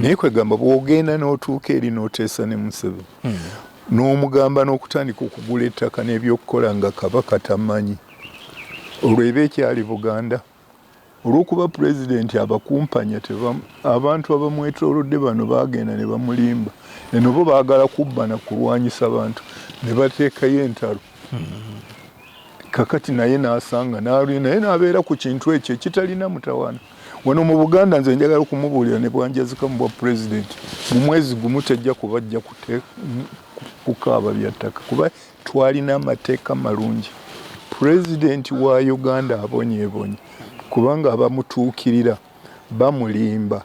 naye kwegamba bw'ogenda n'otuuka eri n'oteesa ne Museveni n'omugamba n'okutandika okugula ettaka n'ebyokukola nga Kabaka tamanyi olwo eba ekyali Buganda olw'okuba pulezidenti abakumpanya abantu abamwetoolodde bano bagenda ne bamulimba eno bo baagala kubba na kulwanyisa bantu ne bateekayo entalo kakati naye n'asanga naye n'abeera ku kintu ekyo ekitalina mutawaana wano mu Buganda nze njagala okumubuulira ne bwanjazika mu bwa pulezidenti mu mwezi gumu tejja kubajja kukaaba bya ttaka kuba twalina amateeka malungi pulezidenti wa Uganda abonyeebonye kubanga abamutuukirira bamulimba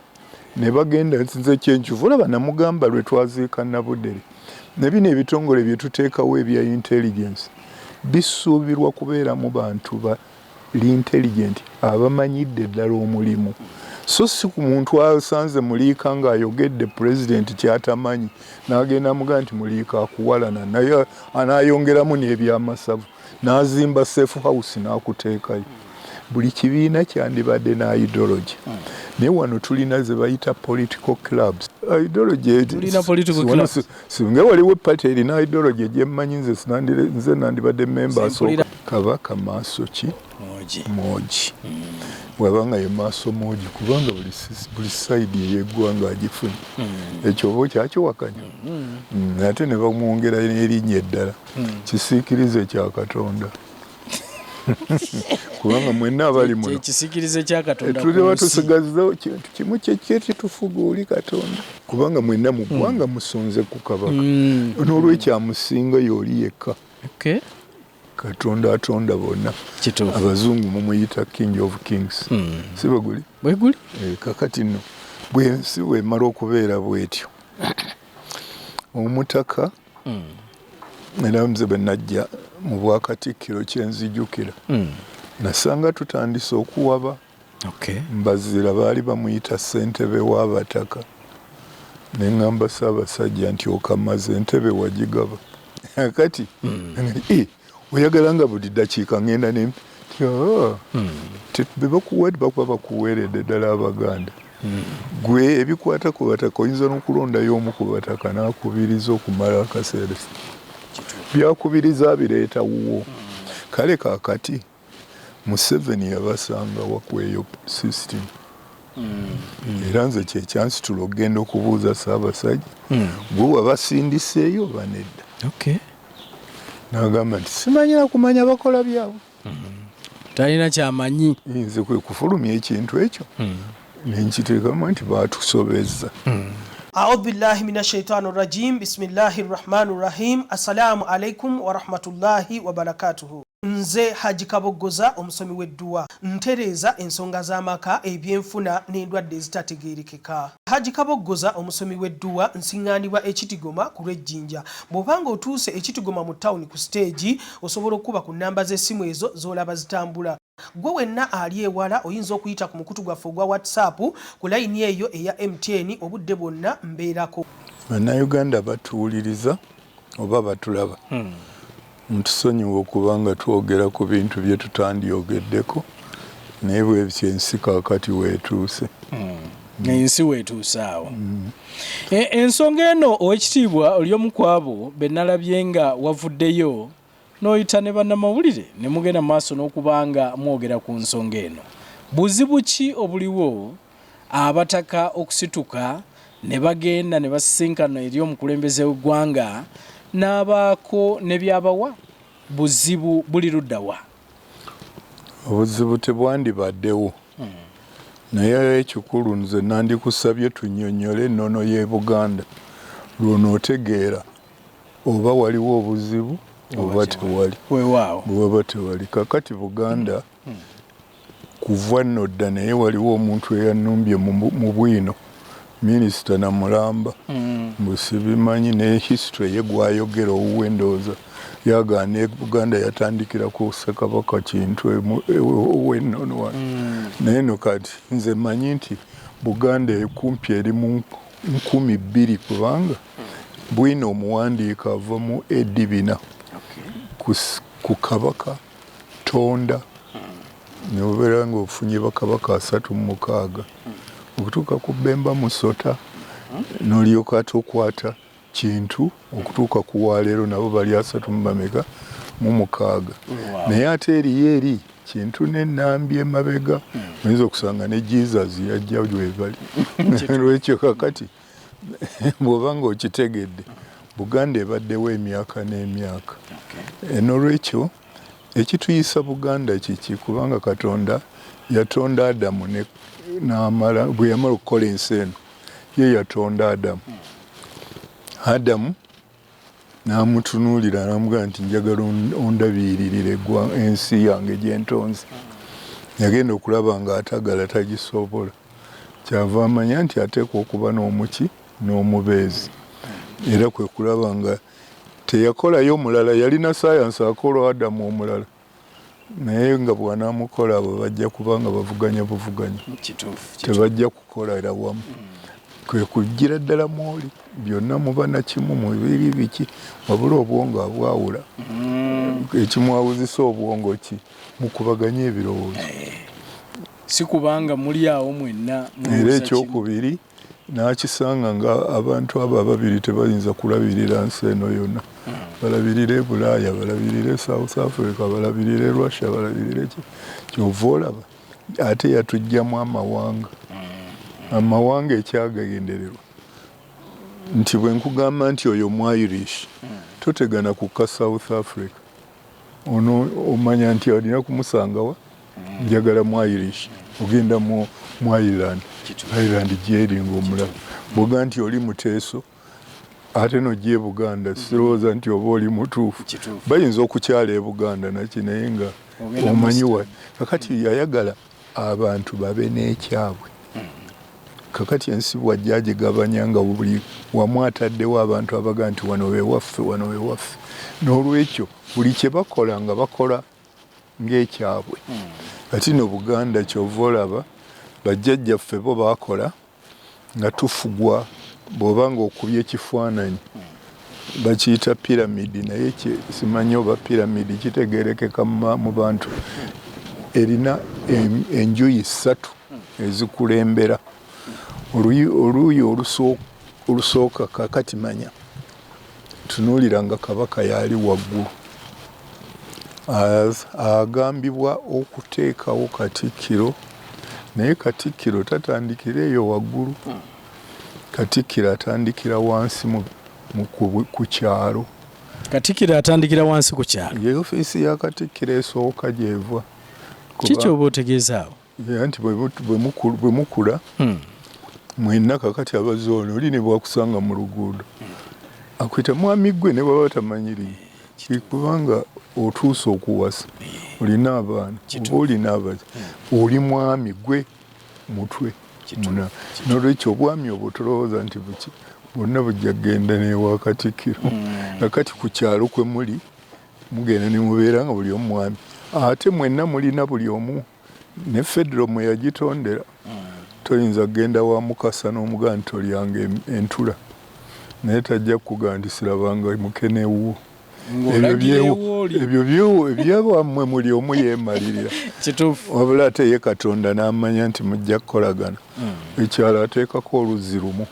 ne bagenda nze kyenkivu olaba namugamba lwe twaziika Nabudere ne bino ebitongole bye tuteekawo ebya intelligence bisuubirwa kubeera mu bantu bali intelligent abamanyidde ddala omulimu so si ku muntu asanze Mulika ng'ayogedde pulezidenti kyatamanyi n'agenda amugamba nti Mulika akuwalana naye anaayongeramu n'ebyamasavu n'azimba safe house n'akuteekayo buli kibiina kyandibadde na ideology naye wano tulina ze bayita political clubs ideology singa waliwo party erina ideology egyemmanyi nze nandibadde member asooka Kabaka maaso ki moji bwabanga ye maaso moji kubanga buli side yeggwanga agifunye ekyo oba okyakiwakanya ate ne bamwongera n'erinnya eddala kisiikirize kya Katonda kubanga mwenna abali muno ekisikirize kya Katonda tuleba tusigaza kintu kimu kyekitufuga oli Katonda kubanga mwenna mu ggwanga musonze ku Kabaka n'olwekyo amusinga y'oli yekka Katonda atonda bonna abazungu mumuyita King of Kings si bweguli kakati nno bwensi wemala okubeera bwetyo omutaka era nze bwe najja mu Bwakatikkiro kyenzijukira nasanga tutandise okuwaba mbazira baali bamuyita ssentebe w'Abataka ne ŋŋamba Ssaabasajja nti okamaze entebe wagigaba kati oyagala nga buli ddakiika ŋŋenda bebakuwa bakuba bakuweeredde ddala Abaganda gwe ebikwata ku bataka oyinza n'okulondayo omu ku bataka n'akubiriza okumala akaseera byakubiriza bireeta wuwo kale kaakati Museveni yabasanga wakweyo system era nze kyekyansitula okugenda okubuuza Ssaabasajja gwe wabasindiseeyo banedda n'agamba nti simanyira kumanya bakola byabwe talina kyamanyi nze kwe kufulumya ekintu ekyo nenkiteekamu nti baatusobezza أعوذ بالله من الشيطان الرجيم بسم الله الرحمن الرحيم السلام عليكم ورحمة الله وبركاته Nze Haji Kabogoza omusomi w'edduwa ntereeza ensonga z'amaka ebyenfuna n'endwadde ezitategeerekeka. Haji Kabogoza omusomi w'edduwa nsiŋŋaanibwa Ekitigoma ku lw'Ejjinja. Bw'obanga otuuse Ekitigoma mu ttawuni ku siteegi osobola okuba ku nnamba z'essimu ezo z'olaba zitambula. Gwe wenna ali ewala oyinza okuyita ku mukutu gwaffe ogwa WhatsApp ku layini eyo eya MTN obudde bwonna mbeerako. Bannayuganda batuwuliriza oba batulaba. Ntusonyiwa okubanga twogera ku bintu bye tutandyogeddeko naye bwebityo ensi kaakati weetuuse. Ensi weetuuse awo. Ensonga eno Oweekitiibwa oli omu ku abo be nalabye nga wavuddeyo n'oyita ne bannamawulire ne mugenda maaso n'okubanga mwogera ku nsonga eno. Buzibu ki obuliwo Abataka okusituka ne bagenda ne basisinkana eri omukulembeze w'eggwanga n'abaako ne byabawa? Buzibu buli luddawa? Obuzibu tebwandibaddewo naye ekikulu nze nandikusabye tunnyonnyole ennono y'e Buganda lw'onootegeera oba waliwo obuzibu oba tewali. Bw'oba tewali kakati Buganda kuva nno dda naye waliwo omuntu eyannumbye mu bwino minisita Namulamba sibimanyi ne history ye gwayogera ow'endooza yagaana Buganda yatandikira ku Ssekabaka Kintu ow'ennono wano naye no kati nze manyi nti Buganda ekumpi eri mu 2,000 kubanga bwino omuwandiika ava mu Edibina ku Kabaka Tonda nobeera nga ofunye bakabaka 36 okutuuka ku Bemba Musota n'olyoka ate okwata Kintu okutuuka ku Waleero nabo bali 36 naye ate eri Kintu n'Ennambi emabega oyinza okusanga ne Jesus yajja gye bali lwekyo kakati bw'oba ng'okitegedde Buganda ebaddewo emyaka n'emyaka n'olwekyo ekituyisa Buganda kiki kubanga Katonda yatonda Adamu n'amala bwe yamala okukola ensi eno ye yatonda Adamu n'amutunuulira n'amugamba nti njagala ondabiiririre ensi yange gye ntonze yagenda okulaba ng'atagala tagisobola kyava amanya nti ateekwa okuba n'omuki n'omubeezi era kwe kulaba nga teyakolayo omulala yalina sayansi akola Adamu omulala naye nga bw'anaamukola abo bajja kubanga bavuganya buvuganya tebajja kukolera wamu kwe kugira ddala mwoli byonna muba na kimu mu bibiri biki wabula obwongo abwawula ekimwawuzisa obwongo ki mukubaganya ebirowoozo si kubanga muli awo mwenna era ekyokubiri n'akisanga nga abantu abo ababiri tebayinza kulabirira nsi eno yonna balabirire Bulaaya balabirire South Africa balabirire Russia balabirire kyova olaba ate yatugjamu amawanga ekyagagendererwa nti bwe nkugamba nti oyo mu Irish totegana kukka South Africa ono omanya nti alina kumusangawa njagala mu Irish ogenda mu Ireland gyeringa omulala bwoga nti oli Muteeso ate nojja Buganda sirowooza nti oba oli mutuufu bayinza okukyala e Buganda naki naye nga omanyiwa kakati yayagala abantu babe n'ekyabwe kakati ensi bwajja agigabanya nga buli wamu ataddewo abantu abaga nti wano wewaffe n'olwekyo buli kye bakola nga bakola ng'ekyabwe kati no Buganda kyova olaba bajjajjaffe bo baakola nga tufugwa bw'oba ng'okubye ekifaananyi bakiyita piramidi naye simanyi oba piramidi kitegeerekeka mu bantu erina enjuyi 3 ezikulembera oluuyi olusooka kakati manya tunuulira nga kabaka yali waggulu agambibwa okuteekawo Katikkiro naye Katikkiro tatandikira eyo waggulu Katikkiro atandikira wansi ku kyalo Katikkiro atandikira wansi ku kyalo ye ofiisi ya Katikkiro esooka gyeva kiki oba otegeezaawo nti bwe mukula mwenna kakati abazooni oli ne bwakusanga mu luguudo akwita mwami gwe ne bwaba batamanyiriye kubanga otuuse okuwasa olina abaana oba olina abaza oli mwami gwe mutwe muna n'olwekyo obwami obwo tulowooza nti buki bwonna bujja kgenda n'ewa Katikkiro kakati ku kyalo kwe muli mugenda ne mubeera nga buli omu mwami ate mwenna mulina buli omu ne federo mwe yagitondera toyinza kgenda wa Mukasa n'omugamba nti olyanga entula naye tajja kukugamba nti sirabanga mukenewuwo ebyo ebyabwammwe muli omu yeemalirira wabula ate ye Katonda n'amanya nti mujja kukolagana ekyalo ateekako oluzzi lumu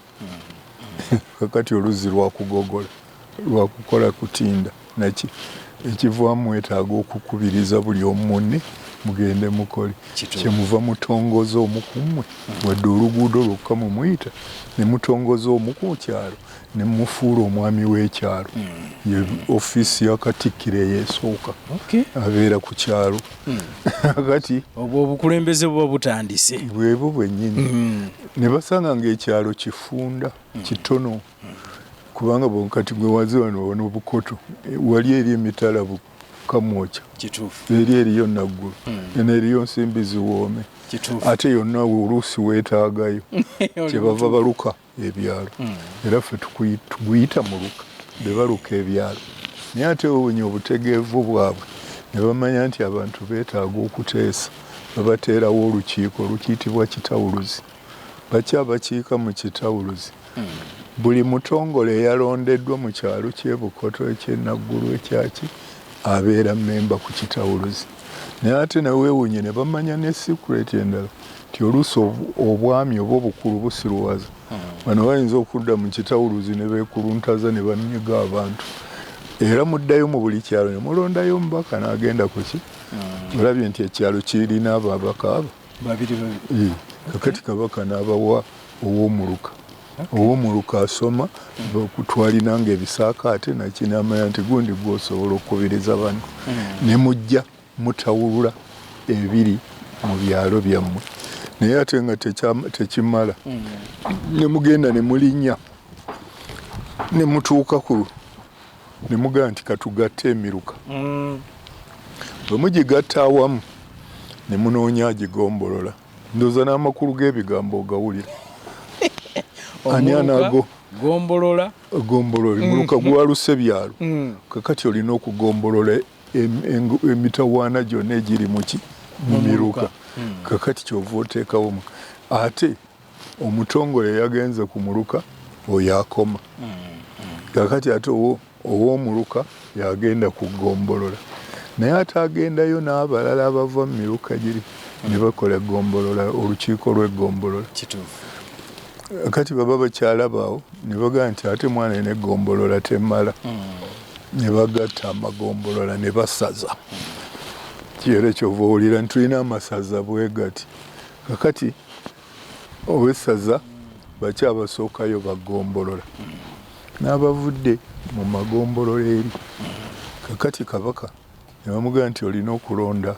kakati oluzzi lwakugogola lwakukola kutinda naki ekivaamu wetaaga okukubiriza buli omu munne mugende mukole kyemuva mutongoza omu kummwe wadde oluguudo lwokka mumuyita ne mutongoza omu ku kyalo ne mufuula omwami w'ekyalo ye ofiisi ya Katikkiro eyeesooka abeera ku kyalo kati obwo obukulembeze buba butandise bwebwo bwennyini ne basanga ng'ekyalo kifunda kitono kubanga bwonkati gwe waze wano Bukoto wali eri emitala Kamwocha eri eriyo Naggulu n'eriyo Nsimbi Ziwoome ate yonna oluusi weetaagayo kyebava baluka ebyalo era ffe tuguyita muluka be baluka ebyalo naye ate wenye obutegeevu bwabwe ne bamanya nti abantu beetaaga okuteesa babateerawo olukiiko olukiyitibwa kitawuluzi bakyabakiika mu kitawuluzi buli mutongole eyalondeddwa mu kyalo ky'e Bukoto eky'Enaggulu ekyaki abeera mmemba ku kitawuluzi naye ate naweewuunye ne bamanya ne secret endala nti oluusi obwami oba obukulu busiruwaza bano bayinza okudda mu kitawuluzi ne beekuluntaza ne banyiga abantu era muddayo mu buli kyalo ne mulondayo omubaka n'agenda ku ki olabye nti ekyalo kirina abo ababaka abo babiri kakati kabaka n'abawa ow'omuluka ow'omuluka asoma twalinanga ebisaakaate nakinamanya nti gundi gwosobola okukubiriza bano ne mujja mutawulula ebiri mu byalo byammwe naye ate nga tekimala ne mugenda ne mulinnya ne mutuuka ku ne mugamba nti katugatte emiruka bwe mugigatta awamu ne munoonya agigombolola ndowooza n'amakulu g'ebigambo ogawulira ani anago gombolola muluka gwaluse byalo kakati olina okugombolola emitawaana gyonna egiri muki mu miruka kakati kyova oteekawo ate omutongole yagenze ku muluka oyo akoma kakati ate ow'omuluka yagenda kugombolola naye ate agendayo n'abalala abava mu miruka giri ne bakola egombolola olukiiko lw'egombolola kati baba bakyalabaawo ne bagamba nti ate mwana n'egombolola temmala ne bagatta amagombolola ne basaza kiera kyova owulira nti tulina amasaza bwe gati kakati owessaza bakyabasookayo bagombolola n'abavudde mu magombolola eri kakati kabaka ne bamugamba nti olina okulonda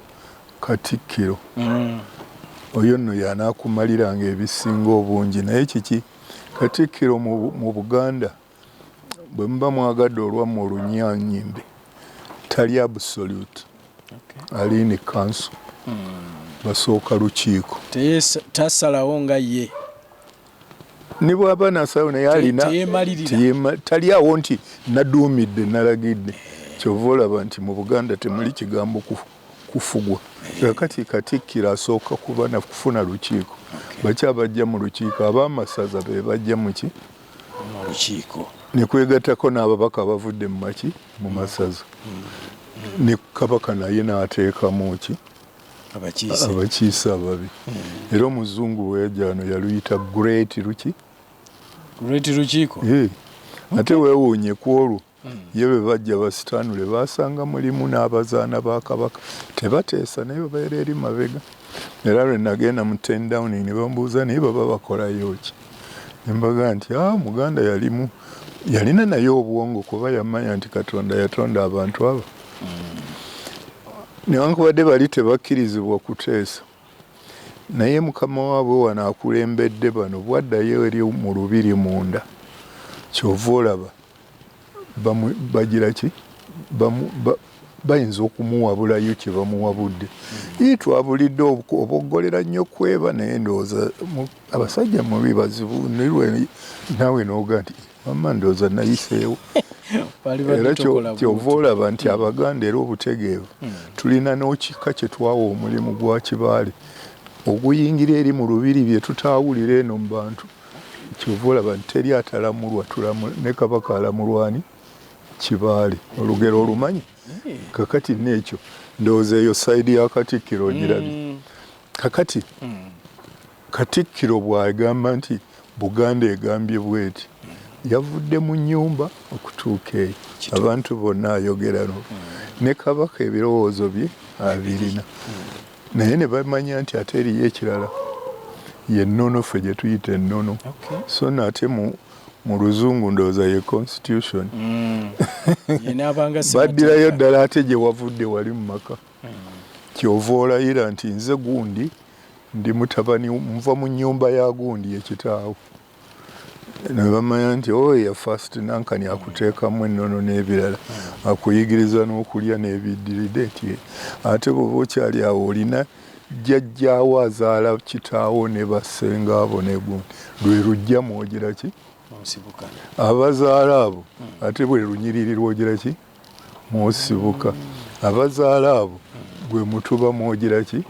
katikkiro oyo nno yanaakumaliranga ebisinga obungi naye kiki katikkiro mu Buganda bwe muba mwagadde olwammwe olunyanyimbe tali absolute ali ni council basooka lukiiko tasalawo nga ye ne bw'aba nasalawo naye alina tali awo nti naduumidde nalagidde kyova olaba nti mu Buganda temuli kigambo kufugwa kakati katikkiro asooka kuba nakufuna lukiiko bakyabajja mu lukiiko ab'amasaza be bajja muki mu lukiiko ne kwegattako n'ababaka bavudde mu maki mu masaza ne kabaka naye n'ateekamu ki abakiise ababi era omuzungu weyajano yaluyita great lukiiko ate weewuunye ku olwo ye bwe bajja basitanule basanga mulimu n'abazaana ba kabaka tebateesa naye babeera eri mabega era lwe nagenda mu tendowning ne bambuuza naye baba bakolayo ki ne mbaga nti muganda yalina naye obwongo kuba yamanya nti katonda yatonda abantu abo newankubadde bali tebakkirizibwa kuteesa naye mukama waabwe wano akulembedde bano bwaddayo eri mu lubiri munda kyova olaba bagira ki bayinza okumuwabulayo kye bamuwabudde twabulidde oboggolera nnyo kweba naye ndowooza abasajja mubi bazibu naawe nooga nti mama ndowooza nayiseewo era kyova olaba nti Abaganda era obutegeevu tulina n'okika kye twawa omulimu gwa Kibaale oguyingira eri mu lubiri bye tutaawulira eno mu bantu kyova olaba nti teri atalamulwa ne kabaka alamulwani Kibaale olugero olumanyi kakati n'ekyo ndowooza eyo sayidi ya Katikkiro ogirabye kakati Katikkiro bw'agamba nti Buganda egambye bweti yavudde mu nnyumba okutuuka eyo abantu bonna ayogera ne kabaka ebirowoozo bye abirina naye ne bamanya nti ate eriyo ekirala ye nnono ffe gye tuyita ennono so nate mu luzungu ndowooza ye constitution baddirayo ddala ate gye wavudde wali mu maka kyova olayira nti nze gundi ndi mutabani nva mu nnyumba ya gundi ekitaawo ne bamanya nti ya first nankani akuteekamu ennono n'ebirala akuyigiriza n'okulya n'ebiddiride ate bw'oba okyali awo olina jjajjaawo azaala kitaawo ne bassenga abo negundi lwe lujja mwogira ki abazaala abo ate bwe lunyiriri lwogira ki mwosibuka abazaala abo gwe mutuba mwogira ki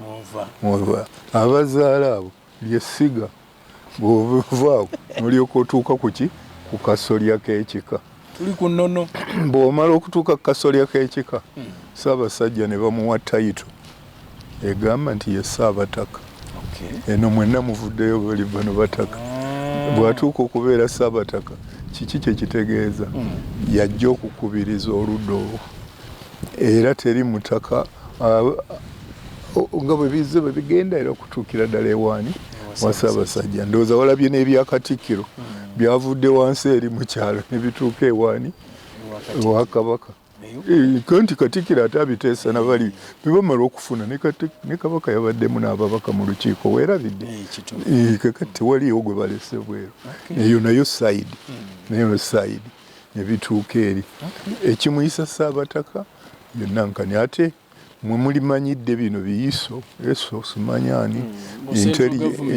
mwova abazaala abo lyessiga bw'ovaako nolyoka otuuka ku kasolya k'ekika tuli ku nnono bw'omala okutuuka ku kasolya k'ekika Ssaabasajja ne bamuwa tayito egamba nti ye Ssaabataka eno mwenna muvuddeyo bali bano bataka bwatuuka okubeera Saabataka kiki kye kitegeeza yajja okukubiriza oludda olwo era teri mutaka nga bwe bizze bwe bigenda era okutuukira ddala ewaani wa Ssaabasajja ndowooza walabye n'ebyakatikkiro byavudde wansi eri mu kyalo ne bituuka ewaani wa Kabaka kanti Katikkiro ate abiteesa na bali bebamala okufuna ne Kabaka yabaddemu n'ababaka mu lukiiko weerabidde kakati tewaliyo gwe balese bweru eyo nayo sayidi ne bituuka eri ekimuyisa Saabataka yonna nkani ate mwe mulimanyidde bino biyiso eso simanyani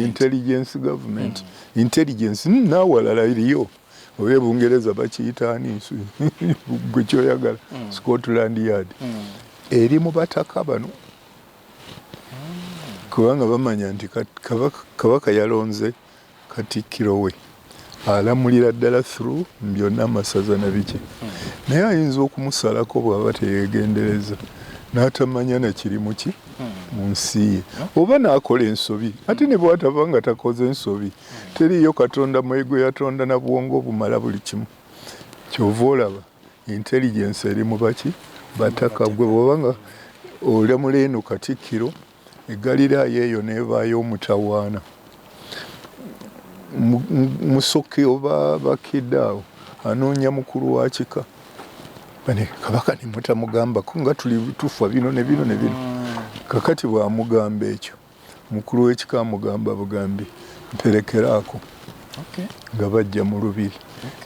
intelligence government intelligence nawalala iriyo oba Bungereza bakiyita ani gwe kyoyagala Scotland Yard eri mu bataka bano kubanga bamanya nti Kabaka yalonze Katikkiro we alamulira ddala through byonna amasaza na biki naye ayinza okumusalako bw'aba teyegendereza n'atamanya na kiri muki mu nsi ye oba n'akola ensobi ate ne bw'ataba nga takoze ensobi teriyo Katonda mwego yatonda na bwongo bumala buli kimu kyova olaba intelligence eri mu baki bataka gwe bw'oba nga olamula eno Katikkiro Eggaliraaya eyo n'evaayo omutawaana musoke oba bakidde awo anoonya mukulu wa kika bane Kabaka ne mutamugambako nga tuli tufa bino ne bino ne bino kakati bw'amugamba ekyo mukulu w'ekika amugamba bugambi mperekeraako nga bajja mu lubiri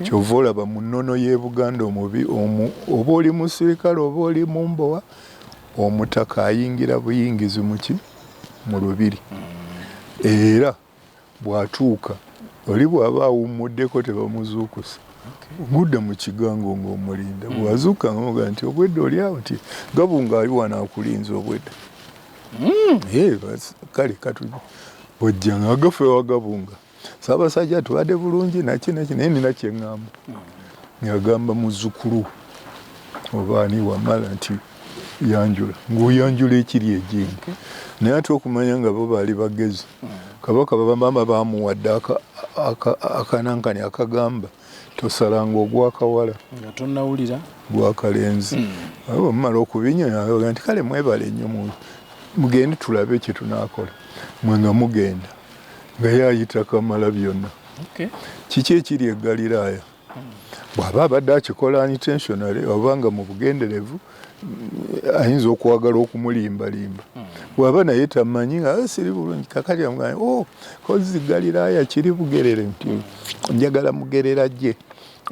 kyova olaba mu nnono y'e Buganda oba oli musirikale oba oli mu mbowa omutaka ayingira buyingizi mu lubiri era bw'atuuka oli bw'aba awummuddeko tebamuzuukusa gudda mu kigango ng'omulinda bw'azuuka ng'omuga nti obwedda oli awo nti Gabunga ali wano akulinza obwedda kale katujja bw'ojja ng'agafe wa Gabunga Ssaabasajja tubadde bulungi naki naye nina kye ŋŋamba ng'agamba muzzukulu oba ani wamala nti yanjula ng'oyanjula ekiri ejjingi naye ate okumanya nga bo baali bagezi Kabaka bamama bamuwadde akanankani akagamba tosalanga ogwakawala nga tonnawulira gwakalenzi abo mumala okubinyonyaga nti kale mwebale nnyo mugende tulabe kye tunaakola mwe nga mugenda nga yayita Kamala byonna kiki ekiri e Galiraaya bw'aba abadde akikola unintentionally oba nga mu bugenderevu ayinza okwagala okumulimbalimba bw'aba naye tamanyi nga siri bulungi kakati amugamba kozi Galiraaya kiri bugerere nti njagala mugerera gye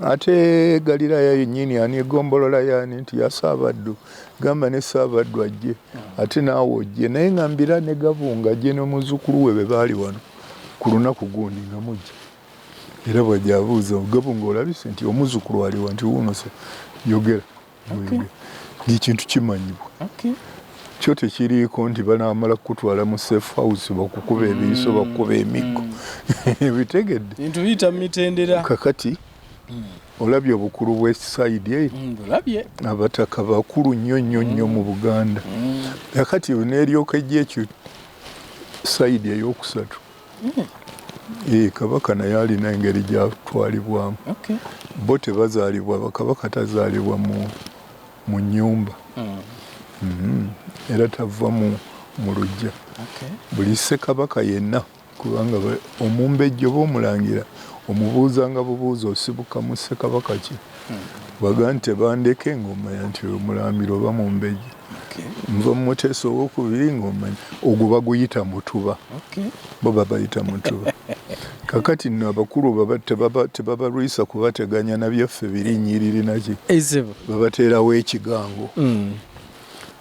ate Galiraaya yennyini ani egombolola yani nti ya Saabaddu gamba ne Saabaddu ajje ate naawe ojje naye ngambira ne Gabunga gye n'omuzzukulu we be baali wano ku lunaku gundi nga mujja era bw'ajja abuuza Gabunga olabise nti omuzzukulu aliwa nti wuno se yogera ekintu kimanyibwa kyo tekiriiko nti banaamala kukutwala mu safe house bakukuba ebiyiso bakukuba emiggo bitegedde bintu biyita mu mitendera kakati olabye obukulu bw'esayidi olabye abataka bakulu nnyo mu Buganda kakati n'eryoka ejja ekyo sayidi ey'okusatu Kabaka naye alina engeri gy'atwalibwamu bo tebazaalibwa Bakabaka tazaalibwa mu nnyumba era tava mu luggya buli Ssekabaka yenna kubanga omumbejja oba omulangira omubuuzanga bubuuza osibuka mu Ssekabaka ki baga nti tebandeke ng'omanya nti omulambiro oba mumbejja nva mu Muteesa ow'okubiri ng'omanya ogwo baguyita mutuba bo babayita mutuba kakati nno abakulu tebabalwisa kubateganya na byaffe birinnyiriri naki babateerawo ekigango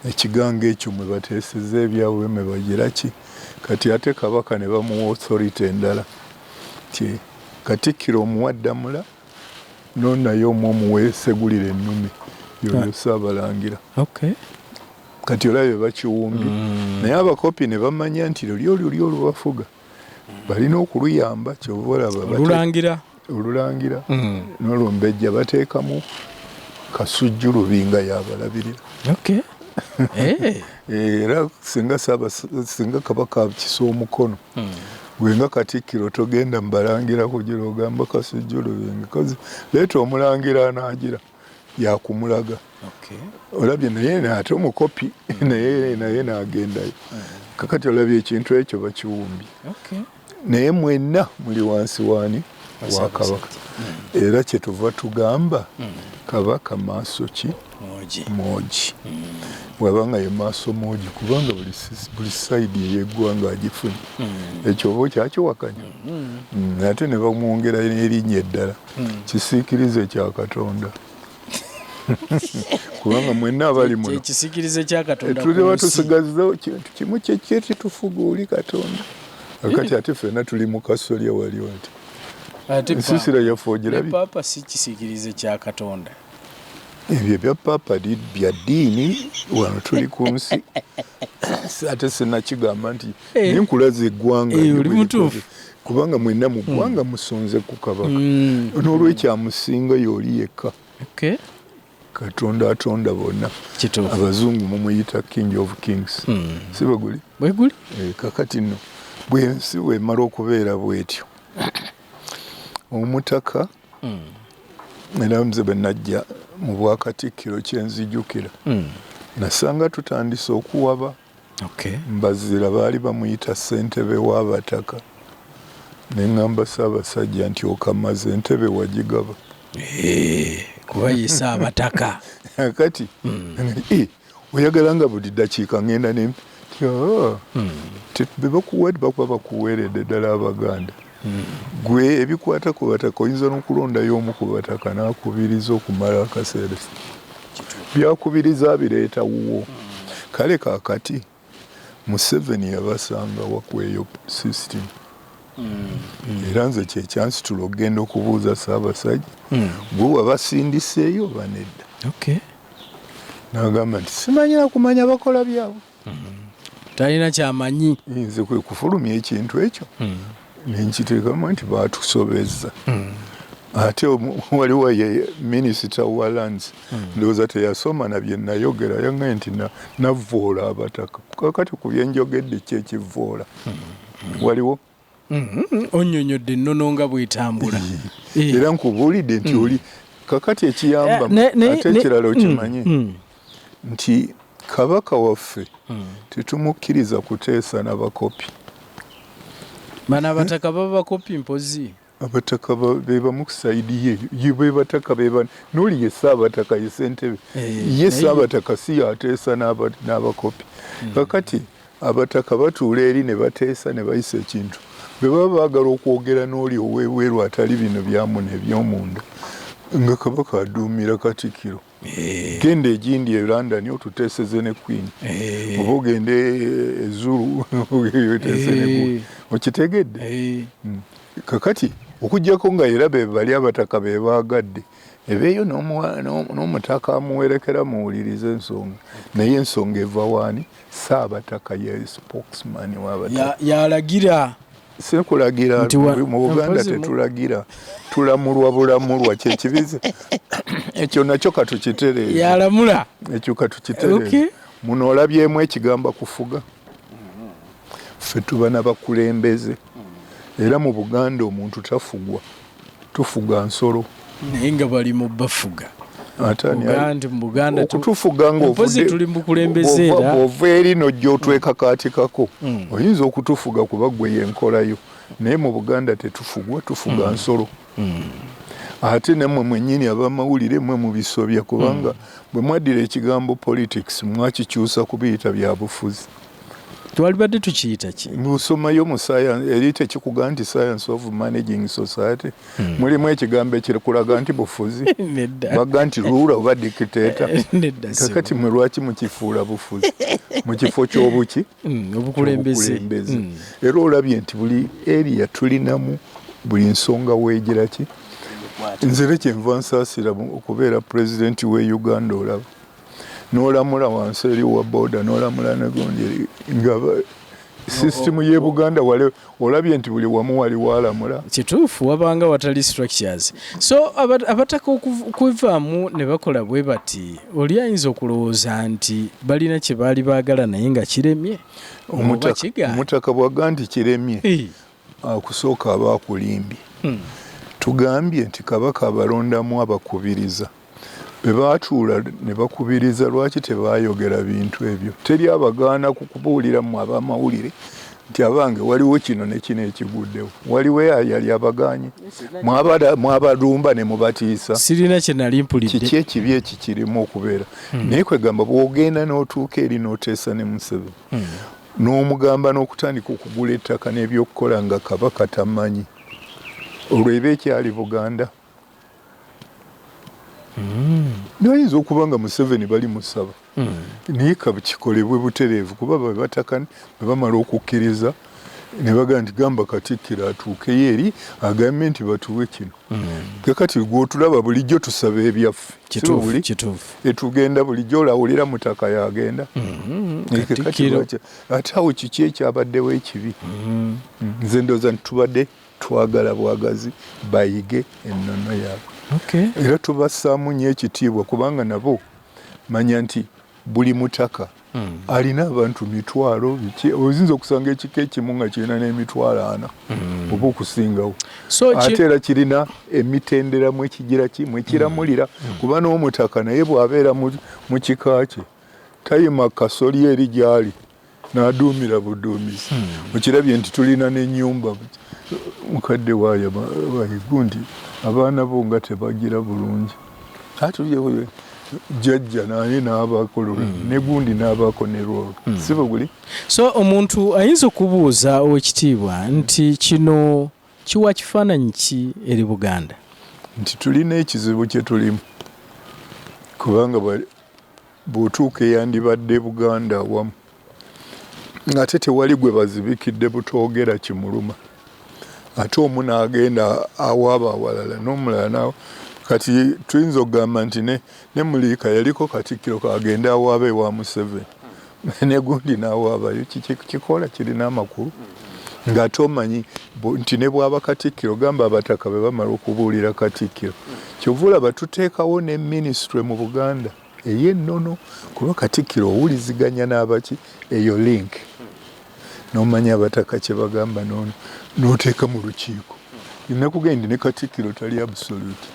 ekigango ekyo mwe bateeseza ebyabwe mwe bagira ki kati ate Kabaka ne bamuwa authority endala ti Katikkiro omuwaddamula nonaye omuweesegulira ennumi yoyo Ssaabalangira kati olabye bakiwumbye naye abakopi ne bamanya nti luli olubafuga balina okuluyamba kyova olaba olulangira n'olumbejja bateekamu kasujju lubinga yabalabirira era singa kabaka kisa omukono gwenga Katikkiro togenda mbalangira kugira ogamba Kasujju Lubinga kozi leeta omulangira anaagira yakumulaga olabye naye ate omukopi naye n'agendayo kakati olabye ekintu ekyo bakiwumbye naye mwenna muli wansi waani wa kabaka era kyetuva tugamba kabaka maaso ki mwogi wabanga ye maaso mwogi kubanga buli sayidi ey'eggwanga agifunye ekyo oba okyakiwakanya ate ne bamwongera n'erinnya eddala kisiikirize kya Katonda kubanga mwenna abali muno ekisikirize kya Katonda tuleba tusigazzawo kintu kimu kyekitufuga oli Katonda akati ate ffenna tuli mu kasolya wali wati ensiisira yaffe ogirabye papa si kisikirize kya Katonda ebyo bya papa bya ddiini wano tuli ku nsi ate sinnakigamba nti ninkulaza eggwanga oli mutuufu kubanga mwenna mu ggwanga musonze ku kabaka n'olwekyamusinga y'oli yekka Katonda atonda bonna abazungu mumuyita King of Kings si bweguli kakati nno bwensi wemala okubeera bwetyo omutaka era nze bwe najja mu Bwakatikkiro kyenzijukira nasanga tutandise okuwaba mbazira baali bamuyita ssentebe w'Abataka ne ŋŋamba Ssaabasajja nti okamaze entebe wagigaba kuba yisa Abataka kati oyagala nga buli ddakiika ŋŋenda bebakuwa bakuba bakuweeredde ddala Abaganda gwe ebikwata ku Bataka oyinza n'okulondayo omu ku Bataka n'akubiriza okumala akaseera byakubiriza bireeta wuwo kale kaakati Museveni yabasanga wakweyo system era nze kyekyansitula okugenda okubuuza Ssaabasajja gwe wabasindiseeyo oba nedda n'agamba nti simanyira kumanya bakola byabwe talina kyamanyi nze kwe kufulumya ekintu ekyo nenkiteekamu nti baatusobezza ate waliwo ye minisita wa lands ndowooza teyasoma na bye nayogera yangaye nti navvoola Abataka kakati ku byenjogedde kyekivvoola waliwo onnyonnyodde ennono nga bw'etambula era nkubuulidde nti oli kakati ekiyamba ate ekirala okimanye nti kabaka waffe tetumukkiriza kuteesa n'abakopi bano Abataka baba bakopi mpozi Abataka bebamu kusaidi ye bebataka beba noli ye Saabataka ye ssentebe ye Saabataka si yateesa n'abakopi kakati Abataka batuula eri ne bateesa ne bayisa ekintu bwe baba baagala okwogera n'oli oweeweeru atali bino byamuna eby'omunda nga kabaka aduumira Katikkiro genda egindi e London otuteeseze ne Queen oba ogende ezulu oteese ne Queen okitegedde kakati okujjako nga era be bali Abataka be baagadde ebeeyo n'omutaka amuwerekera muwulirize ensonga naye ensonga eva waani Saabataka ye spokesman w'Abataka yalagira sekulagira mu Buganda tetulagira tulamulwa bulamulwa kyekibize ekyo nakyo katukitereeze yalamula ekyo katukitereeze muno olabyemu ekigamba kufuga ffe tuba n'abakulembeze era mu Buganda omuntu tafugwa tufuga nsolo naye nga bali mu bafuga okutufuga ng'ova eri nojja otwekakaatikako oyinza okutufuga kuba gwe yenkolayo naye mu Buganda tetufugwa tufuga nsolo ate nammwe mwennyini abamawulire mmwe mubisobya kubanga bwe mwaddira ekigambo politics mwakikyusa kubiyita bya bufuzi twalibadde tukiyita ki musomayo mu science eri tekikuga nti science of managing society mulimu ekigambo ekikulaga nti bufuzi baga nti ruula oba dictator kakati mwe lwaki mukifuula bufuzi mu kifo ky'obuki obukulembeze era olabye nti buli area tulinamu buli nsonga weegira ki nzire kyenva nsaasira okubeera pulezidenti w'e Uganda olaba n'olamula wansi eri wa boda n'olamula negundi nga system ye Buganda wale olabye nti buli wamu wali walamula kituufu wabanga watali structures so abataka okuvaamu ne bakola bwe bati oli ayinza okulowooza nti balina kye baali baagala naye nga kiremye omutaka bwagamba nti kiremye kusooka abaakulimbye tugambye nti kabaka abalondamu abakubiriza bwe baatuula ne bakubiriza lwaki tebaayogera bintu ebyo teri abagaana kukubuulira mu ab'amawulire nti abange waliwo kino ne kino ekiguddewo waliwo yali abaganye mwabalumba ne mubatiisa sirina kye nali mpulidde kiki ekibi ekikirimu okubeera naye kwegamba bw'ogenda n'otuuka eri n'oteesa ne Museveni n'omugamba n'okutandika okugula ettaka n'ebyokukola nga kabaka tamanyi olwo eba ekyali Buganda nayinza okuba nga Museveni bali musaba naye kakikolebwe butereevu kuba babataka ne bamala okukkiriza ne bagamba nti gamba Katikkiro atuukeyo eri agambe nti batuwe kino kakati gw'otulaba bulijjo tusaba ebyaffe etugenda bulijjo olawulira mutaka yagenda ate awo kiki ekyabaddewo ekibi nze ndooza nti tubadde twagala bwagazi bayige ennono yaabwe era tubassaamu nnyo ekitiibwa kubanga nabo manya nti buli mutaka alina abantu mitwalo oyinza okusanga ekika ekimu nga kirina n'emitwalo 4 oba okusingawo ate era kirina emitenderamu ekigira kimu ekiramulira kuba n'omutaka naye bw'abeera mu kika kye tayima kasoli eri gy'ali n'aduumira buduumizi okirabye nti tulina n'ennyumba mukadde waayo gundi abaana bo nga tebagira bulungi atulye jjajja naye n'abaako ne gundi n'abaako ne lwolo sibo guli so omuntu ayinza okubuuza owekitiibwa nti kino kiwa kifaananyi ki eri Buganda nti tulina ekizibu kye tulimu kubanga bw'otuuka eyandibadde Buganda awamu ate tewali gwe bazibikidde butoogera kimuluma ate omu n'agenda awaaba awalala n'omulala nawe kati tuyinza okugamba nti ne Mulika yaliko Katikkiro kagenda awaaba ewa Museveni ne gundi n'awaabayo kikola kirina amakulu ng'ate omanyi nti ne bw'aba Katikkiro gamba Abataka be bamala okubuulira Katikkiro kyova olaba tuteekawo ne minisitule mu Buganda ey'ennono kuba Katikkiro owuliziganya n'abaki eyo link n'omanya Abataka kye bagamba n'oteeka mu lukiiko nakugenda ne Katikkiro tali absolute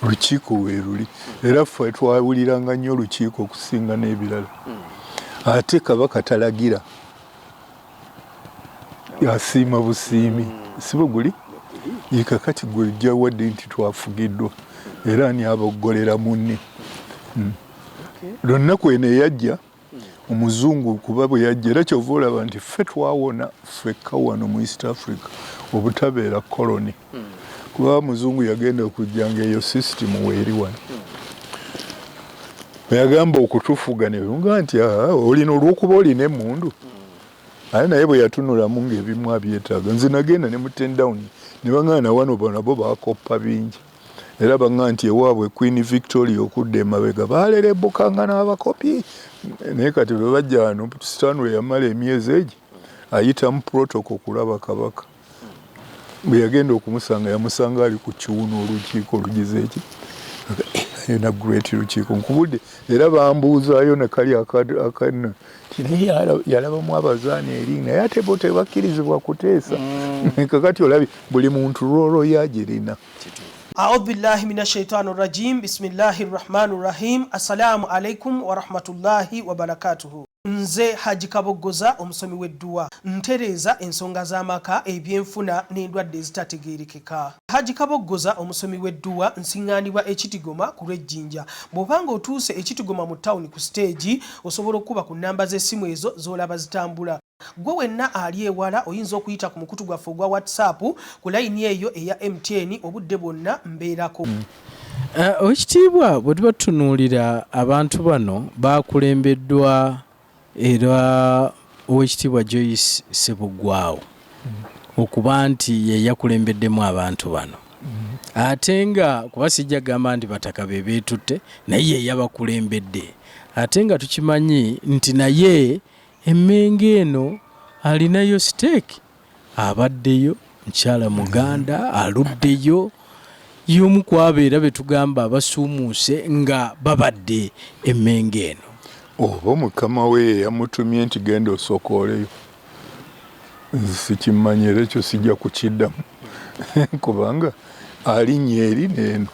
olukiiko weeruli era ffe twawuliranga nnyo olukiiko okusinga n'ebirala ate kabaka talagira yasiima busiimi sibo guli yekakati gwejja wadde nti twafugiddwa era ani aboggolera munne lwonnaku eno eyajja omuzungu kuba bwe yajja era kyova olaba nti ffe twawona ffekka wano mu East Africa obutabeera koloni kuba muzungu yagenda okujjanga eyo sisitimu weeri wano yagamba okutufuga neunga nti olina olw'okuba olina emmundu aye naye bwe yatunulamu ng'ebimu abyetaaga nze nagenda ne mutendawuni ne baŋŋaana wano nabo baakoppa bingi era baŋŋaa nti ewaabwe Queen Victoria okudda emabega baalerebbukanga n'abakopi naye kati bwe bajja wano Stanley yamala emyezi egi ayitamu protocol kulaba kabaka bwe yagenda okumusanga yamusanga ali ku kiwuno olukiiko lugize eki na great lukiiko nkubudde era bambuuzaayo ne kali akana naye yalabamu abazaani eri naye ate bo tebakkirizibwa kuteesa kakati olabye buli muntu lwolwo yagirina A'udhu billahi minash shaitani rajim. Bismillahir rahmanir rahim. Assalamu alaikum wa rahmatullahi wa barakatuhu. Nze Haji Kaboggoza omusomi w'edduwa ntereeza ensonga z'amaka ebyenfuna n'endwadde ezitategeerekeka. Haji Kaboggoza omusomi w'edduwa nsiŋŋaanibwa ekitigoma ku lw'ejjinja. Bw'obanga otuuse ekitigoma mu ttawuni ku siteegi osobola okuba ku nnamba z'essimu ezo z'olaba zitambula. Gwe wenna ali ewala oyinza okuyita ku mukutu gwaffe ogwa WhatsApp ku layini eyo eya MTN obudde bwonna mbeerako. Ekitiibwa bwe tuba tutunuulira abantu bano baakulembeddwa era Owekitiibwa Joyce Ssebuggwawo okuba nti ye yakulembeddemu abantu bano ate nga kuba sijja gamba nti Bataka be beetutte naye ye yabakulembedde ate nga tukimanyi nti naye emmenge eno alinayo stake abaddeyo mukyala muganda aluddeyo y'omu kwabeera betugamba abasuumuuse nga babadde emmenge eno oba mukama we yamutumye nti genda osokooleyo sikimanyire ekyo sijja kukiddamu kubanga alinnye eri n'eno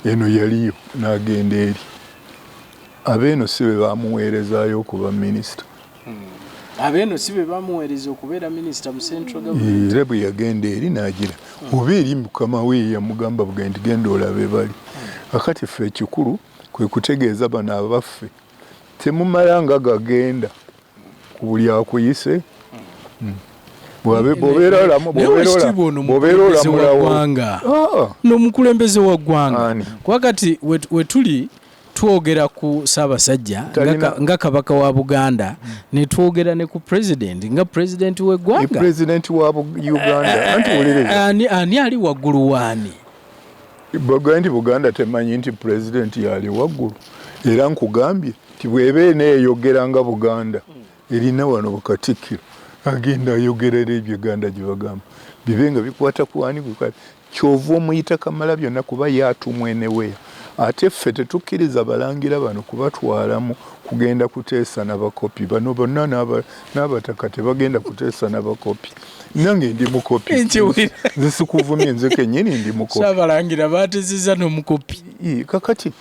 eno yaliyo n'agenda eri abeeno si be bamuweerezaayo okuba minisita abeeno si be bamuweereza okubeera minisita mu central government era bwe yagenda eri n'agira oba eri mukama we yamugamba buga nti genda olabe bali akati ffe ekikulu kwe kutegeeza bano abaffe temumala nga gagenda ku buli akuyise bw'obeera olamulawo n'omukulembeze wa ggwanga kwakati we tuli twogera ku Ssaabasajja nga kabaka wa Buganda ne twogera ne ku president nga president w'eggwanga president wa Uganda ani ali waggulu waani nti Buganda temanyi nti president yali waggulu era nkugambye nti bw'eba neeyogera nga Buganda erina wano bukatikkiro agenda ayogerera ebyeganda gye bagamba bibe nga bikwata ku ani kyova omuyita Kamala byonna kuba yatumwa eneweya ate ffe tetukkiriza balangira bano kubatwalamu kugenda kuteesa n'abakopi bano bonna n'abataka tebagenda kuteesa n'abakopi nange ndi mukopi nze sikuvumye nze kennyini ndi mukopi Ssabalangira baatezezza n'omukopi kakati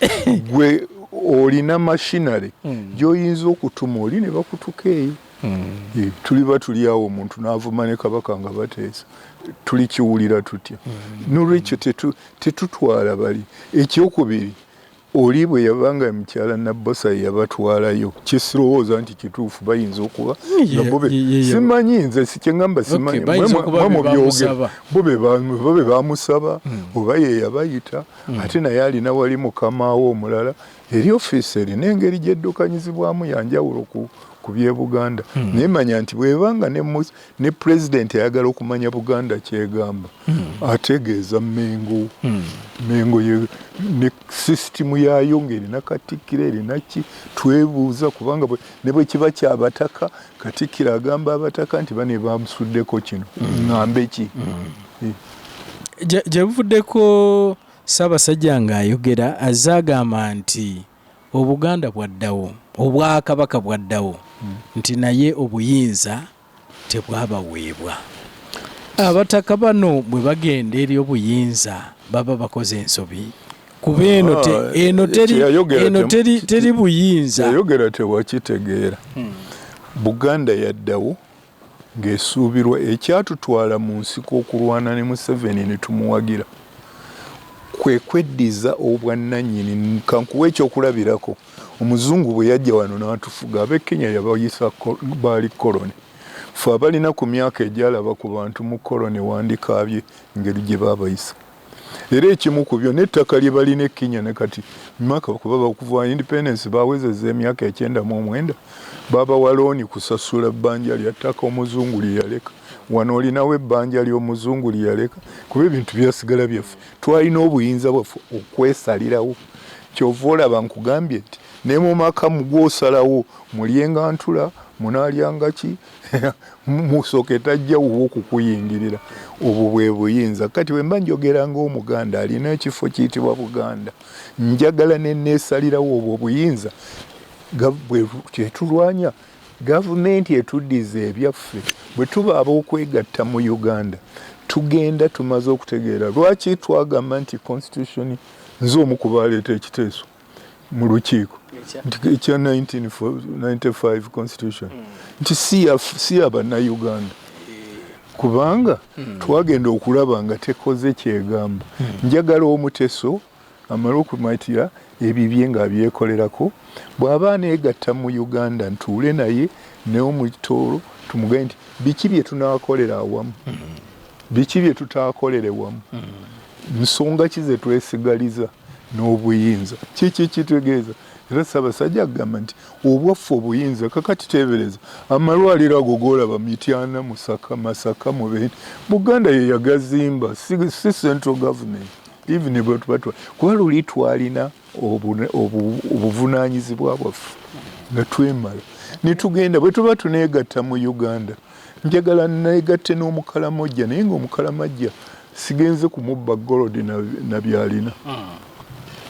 gwe olina mashinare gy'oyinza okutuma oli ne bakutuka eyo tuliba tuli awo omuntu n'avuma ne kabaka nga bateesa tulikiwulira tutya n'olwekyo tetutwala bali ekyokubiri oli bwe yabanga mukyala Nabbosa yabatwalayo kisirowooza nti kituufu bayinza okuba simanyi nze sikyeŋŋamba simanyi mubyogera bo be bamusaba oba ye yabayita ate naye alina wali mukamaawo omulala eri ofiisi erina engeri gyeddukanyizibwamu yanjawulo ku by'e Buganda naye manya nti bwebanga ne pulezidenti ayagala okumanya Buganda kyegamba ategeeza Mengo ne sisitimu yayo ng'erina katikkiro erina ki twebuuza kubanga ne bwe kiba ky'Abataka katikkiro agamba Abataka nti bane bamusuddeko kino ŋŋambe ki gye buvuddeko Ssaabasajja ng'ayogera azze agamba nti Obuganda bwaddawo obwakabaka bwaddawo nti naye obuyinza tebwabaweebwa Abataka bano bwe bagenda eri obuyinza baba bakoze ensobi kuba eno teri buyinza yayogera tewakitegeera Buganda yaddawo ng'esuubirwa ekyatutwala mu nsiko okulwana ne Museveni ne tumuwagira kwe kweddiza obwannannyini kankuwa ekyokulabirako omuzungu bwe yajja wano n'atufuga ab'e Kenya yabayisa baali koloni ffe abalina ku myaka egyalaba ku bantu mu koloni wandikaabye engeri gye baabayisa era ekimu ku byo n'ettaka lye balina e Kenya ne kati myaka kuba bakuva independence baawezezza emyaka 99 babawa looni kusasula bbanja lya ttaka omuzungu lye yaleka wano olinawo ebbanja ly'omuzungu lye yaleka kuba ebintu byasigala byaffe twalina obuyinza bwaffe okwesalirawo kyova olaba nkugambye nti ne mu maka mugwosalawo mulyenga ntula munaalyanga ki musooke tajja wuwo okukuyingirira obwo bwe buyinza kati bwe mba njogera ng'Omuganda alina ekifo kiyitibwa Buganda njagala ne neesalirawo obwo buyinza kyetulwanya gavumenti etuddiza ebyaffe bwe tuba ab'okwegatta mu Uganda tugenda tumaze okutegeera lwaki twagamba nti constitution nze omu ku baaleeta ekiteeso mu lukiiko ekya 1995 constitution nti si abannauganda kubanga twagenda okulaba nga tekoze kyegamba njagala omuteso amala okumatira ebibye ng'abyekolerako bw'aba aneegatta mu Uganda ntuule naye neomukitoolo tumugaye nti biki bye tunaakolera awamu biki bye tutaakolere wamu nsonga ki ze twesigaliza n'obuyinza kiki kitegeeza era Ssaabasajja agamba nti obwaffe obuyinza kakati teebereza amalwaliro ago g'olaba Mityana Masaka Mubende Buganda ye yagazimba si central government even bwe tubatwa kuba luli twalina obuvunaanyizibwa bwaffe nga twemala nitugenda bwe tuba tuneegatta mu Uganda njagala neegatte n'omukalamojja naye ng'omukalamajja sigenze kumubba golodi na byalina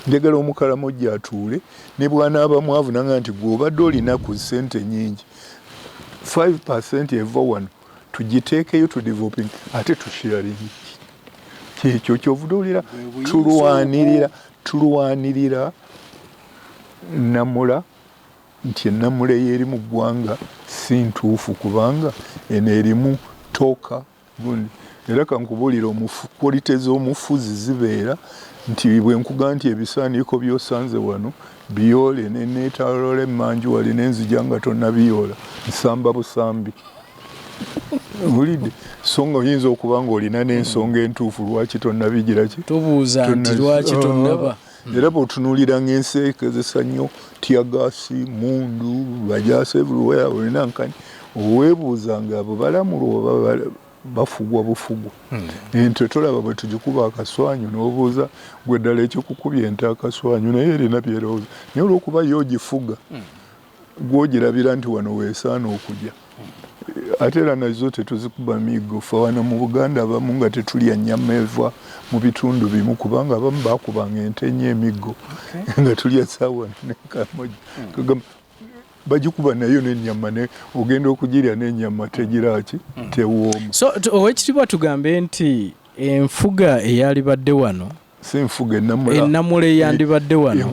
njagala omukalamojja atuule ne bw'anaaba mwavu nanga nti gw'obadde olina ku ssente nnyingi 5% eva wano tugiteekeyo tu developing ate tusharingi kyekyo kyovudulira tulwanirira namula nti enamula ey'eri mu ggwanga si ntuufu kubanga eno erimu tooka gundi era kankubuulira kwolite z'omufuzi zibeera nti bwe nkuga nti ebisaaniiko by'osanze wano biyole neneetalole emmanju wali n'enzija nga tonnabiyoola nsamba busambi bulidde so nga oyinza okuba nga olina n'ensonga entuufu lwaki tonnabigira ki tubuuza nti lwaki tonnaba era bw'otunuulira ng'ensi ekozesa nnyo tiagasi mundu bajaasi everywhere olina nkani oweebuuzanga abo balamulwa oba bafugwa bufugwa ente tolaba bwe tugikuba akaswanyu n'obuuza gwe ddala ekikukubya ente akaswanyu naye erina byerowooza naye olw'okuba yo ogifuga gw'ogirabira nti wano weesaana okujja ate era nazo tetuzikuba miggo fe wano mu Buganda abamu nga tetulya nnyama eva mu bitundu bimu kubanga abamu baakubanga ente nnyo emiggo nga tulya saawa nekamoja bagikuba nayo n'ennyama ogenda okugirya n'ennyama tegiraki tewooma. So owekitibwa tugambe nti enfuga eyalibadde wano si nfuga ennamula eyandibadde wano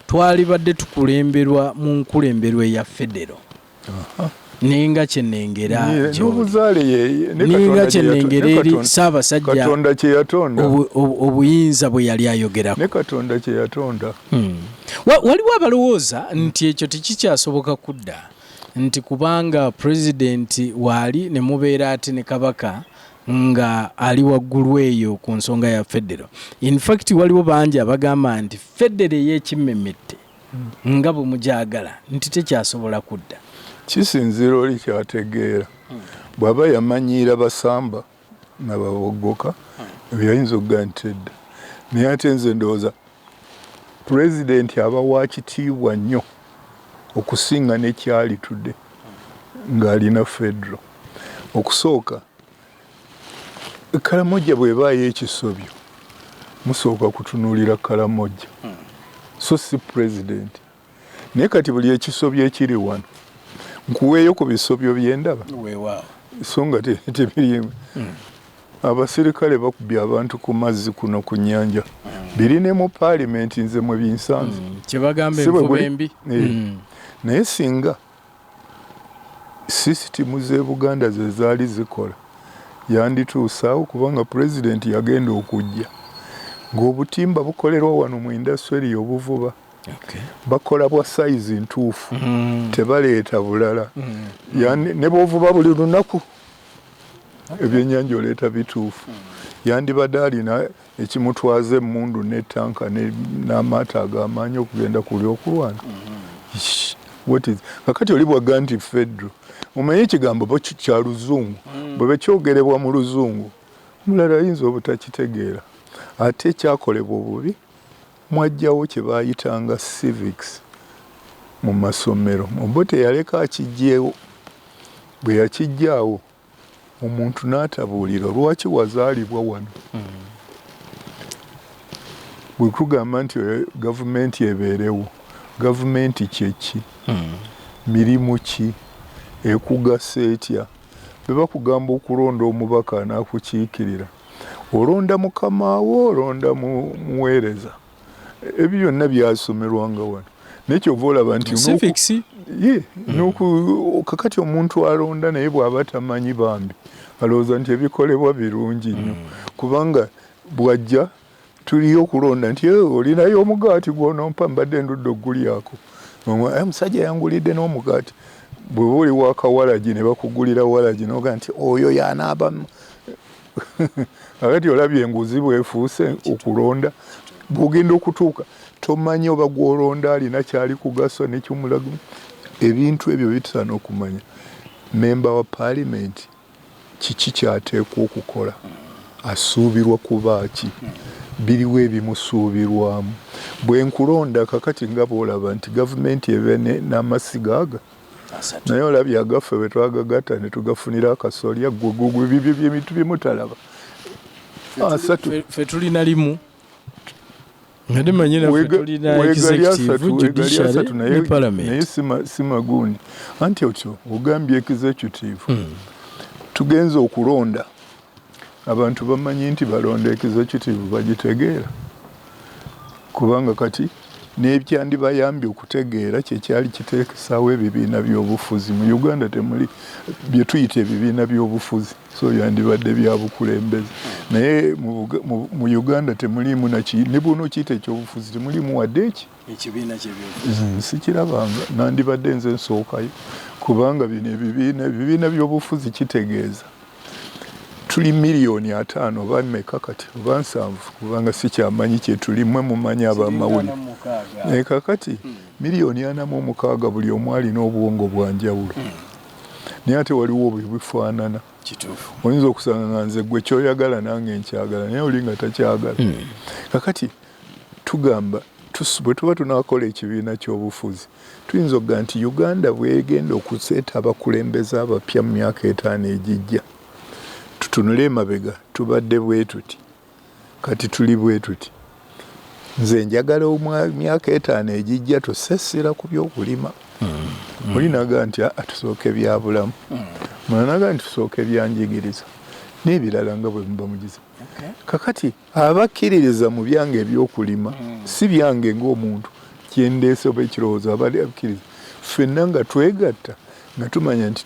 twalibadde tukulemberwa mu nkulemberwa eya federo ninga kyenengera eri Ssaabasajja Katonda kye yatonda obuyinza bwe yali ayogerako ne Katonda kye yatonda. Waliwo abalowooza nti ekyo tekikyasoboka kudda nti kubanga pulezidenti waali ne mubeera ate ne kabaka nga ali waggulu eyo ku nsonga ya federo. In fact waliwo bangi abagamba nti federo ey'ekimmemmette nga bwe mugyagala nti tekyasobola kudda. Kisinziira oli kyategeera bw'aba yamanyiira basamba n'ababogoka ebyayinza okugaa nti edda naye ate nze ndowooza pulezidenti aba wa kitiibwa nnyo okusinga nekyali tudde ng'alina federo. Okusooka kalamojja bw'ebaayo ekisobyo musooka kutunuulira kalamojja so si pulezidenti naye kati buli ekisobyo ekiri wano nkuweeyo ku bisobyo by'endaba so nga tebirimu. Abasirikale bakubye abantu ku mazzi kuno ku nnyanja birine mu paalimenti nze mwe binsanze kyebagamba envuba embi naye singa sisitimu z'e Buganda ze zaali zikola yandituusaawo kubanga pulezidenti yagenda okujja ng'obutimba bukolerwa wano mu indasitule obuvuba bakola bwa sayizi ntuufu tebaleeta bulala ne bw'ovuba buli lunaku ebyennyanja oleeta bituufu yandibadde alina ekimutwaza emmundu n'ettanka n'amaato ag'amaanyi okugenda ku lyokulwana. Kakati oli bwagga nti federo omanye ekigambo kya luzungu bwe bekyogerebwa mu luzungu mulala ayinza obutakitegeera ate kyakolebwa obubi mwajjawo kye baayitanga civics mu masomero Obote yaleka akijjeewo bwe yakijjaawo omuntu n'atabuulira lwaki wazaalibwa wano bwe tugamba nti gavumenti ebeerewo gavumenti kyeki mirimu ki ekugasa etya bwe bakugamba okulonda omubaka n'akukiikirira olonda mukamaawo olonda muweereza ebyo byonna byasomerwanga wano nekyova olaba nti kakati omuntu alonda naye bw'aba tamanyi bambi alowooza nti ebikolebwa birungi nnyo kubanga bwajja tuliyo okulonda nti olinayo omugaati gwonompa mbadde ndudde ogulyako omusajja yangulidde n'omugaati bweba oli wakawalagi ne bakugulira walagi noga nti oyo yanaabamu akati olabye enguzi bwefuuse okulonda bwogenda okutuuka tomanyi oba gwolonda alina kyali kugasa nekyomulago ebintu ebyo bitusaana okumanya memba wa paalimenti kiki kyateekwa okukola asuubirwa kuba ki biriwe ebimusuubirwamu bwe nkulonda kakati nga bw'olaba nti gavumenti ebe n'amasiga aga naye olabye agaffe bwe twagagatta ne tugafunira akasolya gwegugwe bibyo by'ebitu byemutalaba fe tulina limu ngade manyina fe tulina executive judiciary ne parliament naye simagundi anti otyo ogambye executive tugenze okulonda abantu bamanyi nti balonda executive bagitegeera kubanga kati n'ebyandibayambye okutegeera kyekyali kiteekesaawo ebibiina by'obufuzi mu Uganda temuli bye tuyita ebibiina by'obufuzi so yandibadde bya bukulembeze naye mu Uganda temuliimu ne buno kiyita ekyobufuzi temuliimu wadde ekibiina ky'ebyobufuzi sikirabanga nandibadde nze nsookayo kubanga bino ebibiina by'obufuzi kitegeeza tuli miliyoni 5 oba mmeka kati oba 7 kubanga sikyamanyi kyetulimwe mumanyi abamawulire kakati miliyoni 46 buli omu alina obuwongo bwa njawulo naye ate waliwo bifaanana oyinza okusanga nga nze gwe kyoyagala nange nkyagala naye oli nga takyagala kakati tugamba bwe tuba tunakola ekibiina ky'obufuzi tuyinza okuga nti Uganda bwegenda okuseeta abakulembeze abapya mu myaka 5 egijja tutunule emabega tubadde bwe tuti kati tuli bwe tuti nze njagala myaka 5 egijja tusesera ku by'okulima olinaga nti tusooke byabulamu mulanaga nti tusooke byanjigiriza n'ebirala nga bwe muba mugize kakati abakkiririza mu byange ebyokulima si byange ng'omuntu kyendeese oba ekirowoozo abakkiriza ffenna nga twegatta nga tumanya nti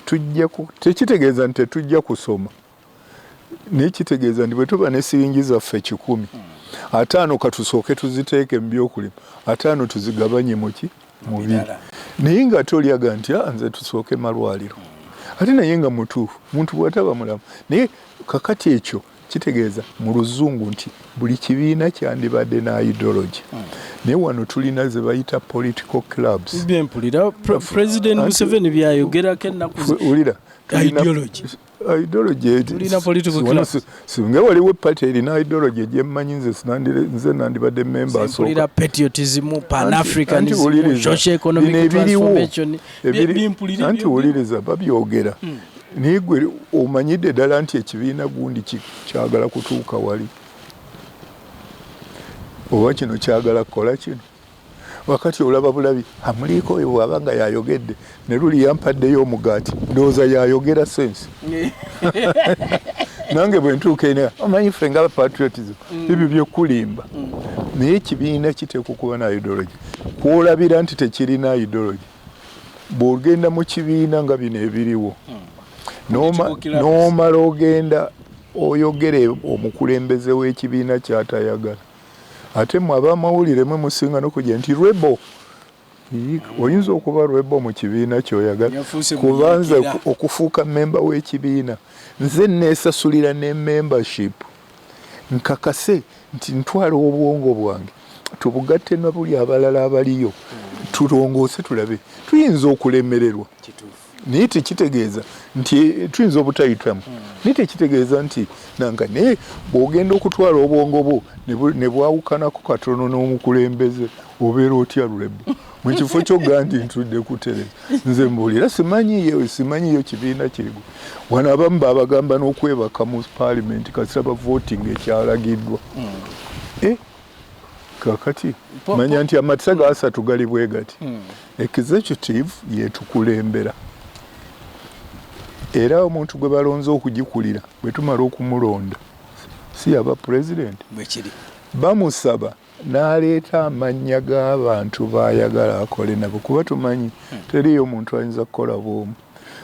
tekitegeeza nti tetujja kusoma naye kitegeeza nti bwe tuba ne siringi zaffe 100 5 katusooke tuziteeke mu byokulima 5 tuzigabanye mu bibiri naye nga tolyaga nti nze tusooke malwaliro ate naye nga mutuufu muntu bw'ataba mulamu naye kakati ekyo kitegeeza mu luzungu nti buli kibiina kyandibadde na ideology naye wano tulina ze bayita political clubs mpulira President Museveni byayogerako ennaku ideology tulina political clubs singa waliwo party erina ideology egyemmanyi nze nandibadde member asooka patriotism pan-africanism socio-economic transformation anti wuliriza babyogera naye gwe omanyidde ddala nti ekibiina gundi kyagala kutuuka wali oba kino kyagala kukola kino wakati olaba bulabi Mulika oyo bw'aba nga yayogedde ne luli yampaddeyo omugaati ndowooza yayogera sense nange bwe ntuuka ene omanyi ffe nga patriotism ebyo by'okulimba naye ekibiina kiteekwa okuba na ideology kwolabira nti tekirina ideology bw'ogenda mu kibiina nga bino ebiriwo n'omala ogenda oyogere omukulembeze w'ekibiina ky'atayagala ate mu abamawulire mwe musinga n'okujja nti rwebo oyinza okuba rwebo mu kibiina kyoyagala kubanza okufuuka memba w'ekibiina nze neesasulira ne membership nkakase nti ntwala obwongo bwange tubugatte na buli abalala abaliyo tulongoose tulabe tuyinza okulemererwa naye tekitegeeza nti tuyinza obutayitamu naye tekitegeeza nti nanga naye bw'ogenda okutwala obwongo bwo ne bwawukanako katono n'omukulembeze obeera otya lwebbo mu kifo ky'oga nti ntudde kutereza nze mbuulira simanyiyo kibiina kirigo wano abamu baabagamba n'okwebaka mu paalimenti kasita ba voting ekyalagiddwa kakati manya nti amatisa ga 3 gali bwe gati executive yetukulembera era omuntu gwe balonze okugikulira bwe tumala okumulonda si aba president bamusaba n'aleeta amannya g'abantu baayagala akole nabo kuba tumanyi teriyo omuntu ayinza kukola bw'omu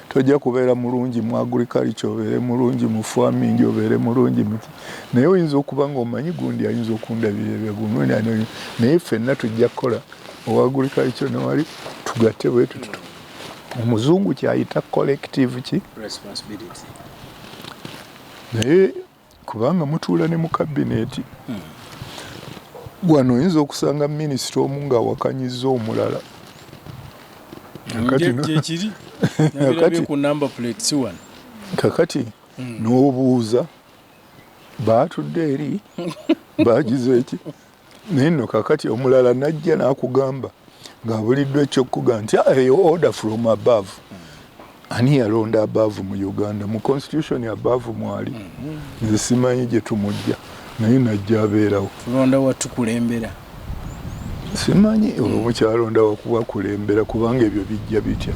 tojja kubeera mulungi mu agriculture obeere mulungi mu farming obeere mulungi naye oyinza okuba ng'omanyi gundi ayinza okundabira ebyagumu naye ffenna tujja kukola owa agriculture newali tugatte bwe tutu omuzungu kyayita collective responsibility naye kubanga mutuula ne mu kabineti wano oyinza okusanga minisita omu ng'awakanyiza omulala kakati n'obuuza baatudde eri bagize eki nino kakati omulala najja n'akugamba ng'abuliddwa ekyokuga nti eyo order from above. Ani yalonda above mu Uganda? Mu constitution above mwali. Nze simanyi gye tumujja naye najja abeerawo. Tulonda watukulembera. Simanyi omukyalonda wakubakulembera kubanga ebyo bijja bitya.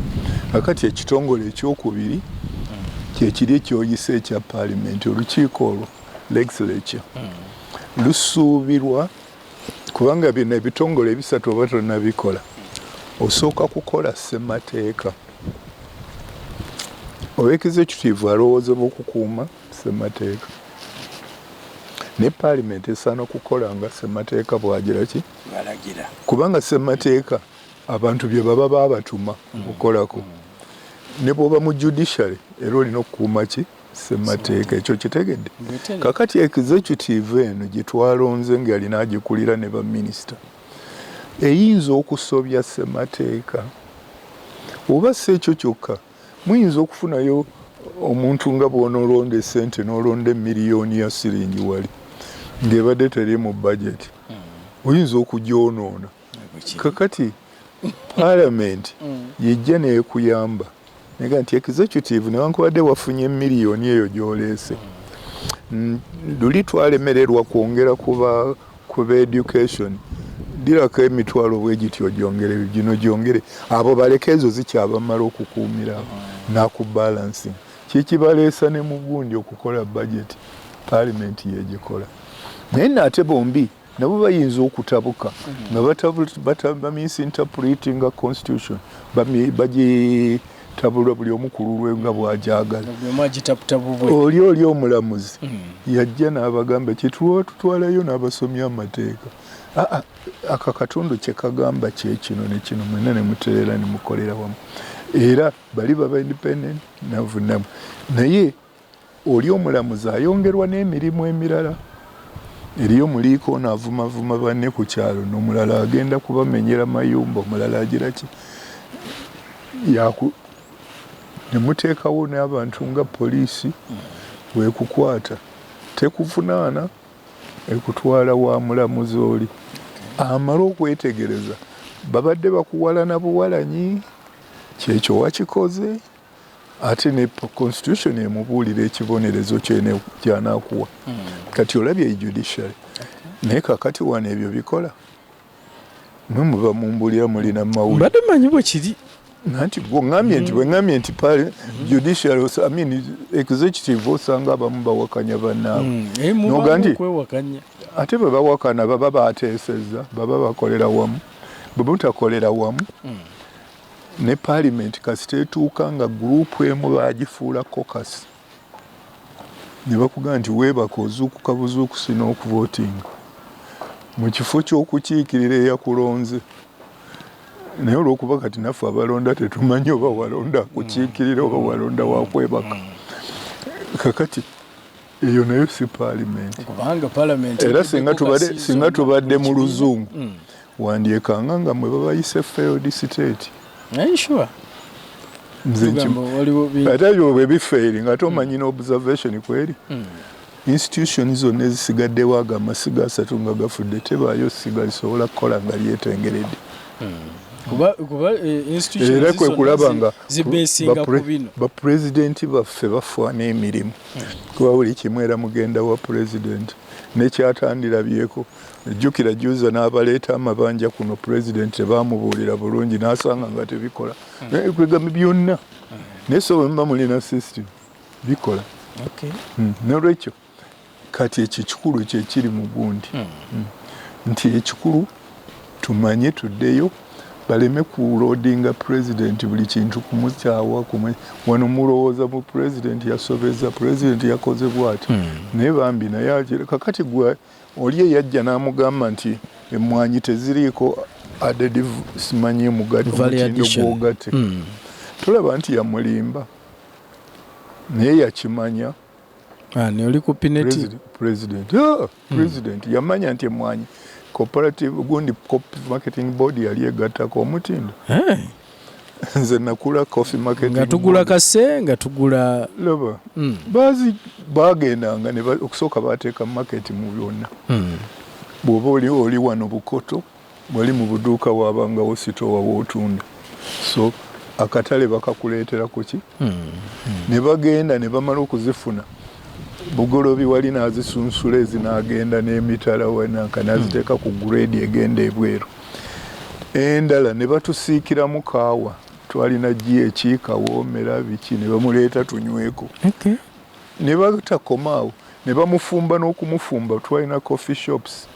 Kakati ekitongole ekyokubiri kyekiri ekyoyise ekya parliament, olukiiko olwo legislature lusuubirwa kubanga bino ebitongole ebisatu oba tonnabikola osooka kukola ssemateeka. Executive alowoozebwa okukuuma ssemateeka ne parliament esaana kukola nga ssemateeka bwagira ki balagira kubanga ssemateeka abantu bye baba babatuma okukolako ne bw'oba mu judiciary era olina okukuuma ki ssemateeka. Ekyo kitegedde. Kakati executive eno gye twalonze ng'alina agikulira ne baminisita eyinza okusobya ssemateeka oba si ekyo kyokka muyinza okufunayo omuntu nga bw'onoolonda essente n'olonda miliyoni ya siringi wali ng'ebadde teri mu budget oyinza okugyonoona. Kakati parliament yejja neekuyamba nega nti executive newankubadde wafunye miliyoni eyo gy'oleese luli twalemererwa kwongera kuba education dirako emitwalo bwe gityo gyongere gino gyongere abo baleke ezo zikyabamala okukuumira nakubalancing kikibaleesa ne mu gundi okukola budget parliament yegikola naye naate bombi nabo bayinza okutabuka nga bamisinterpreting a constitution bagitabula buli omukulu lwe nga bwajagala oli omulamuzi yajja n'abagamba kitutwalayo n'abasomya amateeka aka katundu kye kagamba kyekino ne kino mwena ne mutereera ne mukolera wamu era bali baba independent navunamu naye oli omulamuzi ayongerwa n'emirimu emirala. Eriyo Mulika ono avumavuma banne ku kyalo n'omulala agenda kubamenyera mayumba omulala agira ki ne muteekawo n'abantu nga poliisi wekukwata tekuvunaana ekutwala wa mulamuzi oli amala okwetegereza babadde bakuwalana buwalanyi kyekyo wakikoze ate ne constitution emubuulira ekibonerezo kyanakuwa kati olabye ejudiciary naye kakati wano ebyo bikola mwe muba mumbulira mulina mawulire mbadde manyi bwe kiri nanti bw'oŋŋambye nti bw'eŋŋambye nti judiciary executive osanga abamu bawakanya bannaabwe noga nti ate bwe bawakana baba bateeseza baba bakolera wamu bwe mutakolera wamu ne parliament kasita etuuka nga gurupu emu bagifuula caucus ne bakugamba nti weebaka ozuukuka buzuukusi n'okuvootinga mu kifo ky'okukiikirira eyakulonze naye olw'okuba kati naffe abalonda tetumanyi oba walonda kukiikirira oba walonda wakwebaka kakati eyo nayo si parliament era singa tubadde mu luzungu wandyekanga nga mwe babayise failed state. Ate ebyo bwe bifeeri nga tomanyi n'observation kweri institution zonna ezisigaddewo ago amasiga asatu nga gafudde tebaayo siga lisobola kukola nga lyetengeredde era kwe kulaba nga bapulezidenti baffe bafaana emirimu kuba buli kimu era mugenda wa pulezidenti nekyatandirabyeko ejjukira juza n'abaleeta amabanja kuno pulezidenti tebamubuulira bulungi n'asanga nga tebikola kwegamba byonna naye so bwe muba mulina system bikola nolwekyo kati ekyo kikulu kyekiri mu gundi nti ekikulu tumanye tuddeyo baleme kuloadinga pulezidenti buli kintu kumukyawa wano mulowooza mu pulezidenti yasobeza pulezidenti yakoze bw'ati naye bambi naye kakati gwe oli eyajja n'amugamba nti emmwanyi teziriiko added simanyi mutindo gw'ogatte tulaba nti yamulimba naye yakimanya oli ku pineti pulezidenti yamanya nti emmwanyi cooperative gundi marketing board yali egattako omutindo nze nakula coffee market nga tugula kase nga tugula laba bazi bagendanga ne okusooka bateeka market mu byonna bw'oba oli wano Bukoto wali mu buduuka waabangawo sitoowa w'otunda so akatale bakakuleetera kuki ne bagenda ne bamala okuzifuna Bugolobi wali n'azisunsula ezinagenda n'emitala wanaka n'aziteeka ku grade egenda ebweru endala ne batusiikiramu kaawa twalina GH kawoomera biki ne bamuleeta tunyweko ne batakomaawo ne bamufumba n'okumufumba twalina coffee shops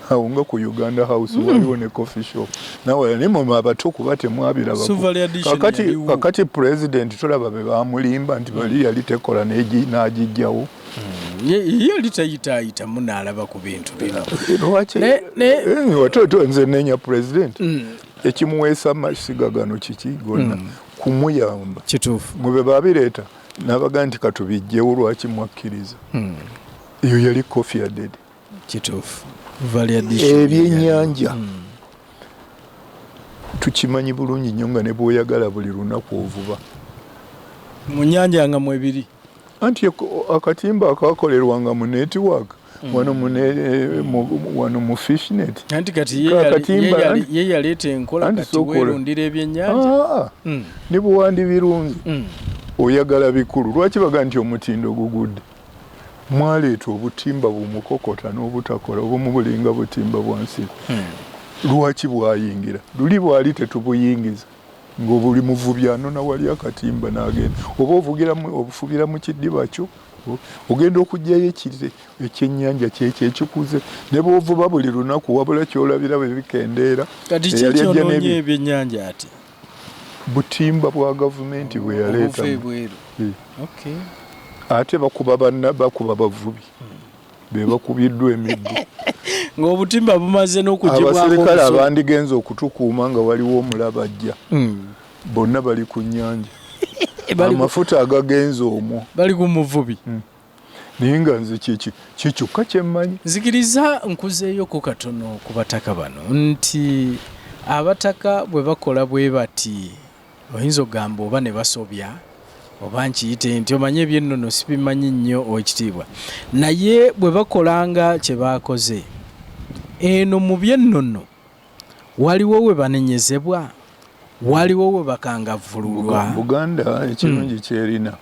awo nga ku Uganda House waliwo ne coffee shop nawe nimwe abato kuba temwabiraba kakati president tolaba be bamulimba nti bali yali tekola n'agijjawo ye litayita munalaba ku bintu bino watoto nze nenya president ekimuweesa amasiga gano kiki gonna kumuyamba kituufu mwe babireeta nabaga nti katubijjewo lwaki mwakkiriza eyo yali coffee ya dede kituufu ebyennyanja tukimanyi bulungi nnyo nga ne bw'oyagala buli lunaku ovuba mu nnyanja nga mwebiri anti akatimba akakolerwanga mu network wano mu fishnet anti kati ye yaleeta enkola kati weerundira ebyennyanja ne buwandi birunzi oyagala bikulu lwaki baga nti omutindo gugudde mwaleeta obutimba bumukokota n'obutakola obumu bulinga butimba bwansi lwaki bwayingira luli bwali tetubuyingiza ng'obuli muvubi anona wali akatimba n'agenda oba obufubira mu kiddiba kyo ogenda okuggyayo ekyennyanja kyekyo ekikuze ne bw'ovuba buli lunaku wabula kyolabira bwe bikendeera kati kyekyonoonye ebyennyanja ati butimba bwa gavumenti bwe yaleeta ate bakuba bavubi be bakubiddwa emiddu ng'obutimba bumaze n'okugibwako abaserikale abandigenza okutukuuma nga waliwo omulabajja bonna bali ku nnyanja amafuta agagenza omwo bali ku muvubi naye nga nze kikyokka kyemmanyi nzikiriza nkuzeeyoko katono ku bataka bano nti abataka bwe bakola bwe bati oyinza okugamba oba ne basobya oba nkiyite nti omanye ebyennono sibimanyi nnyo owekitiibwa naye bwe bakolanga kye baakoze eno mu byennono waliwo we banenyezebwa waliwo we bakangavvululwa Buganda ekirungi kyerina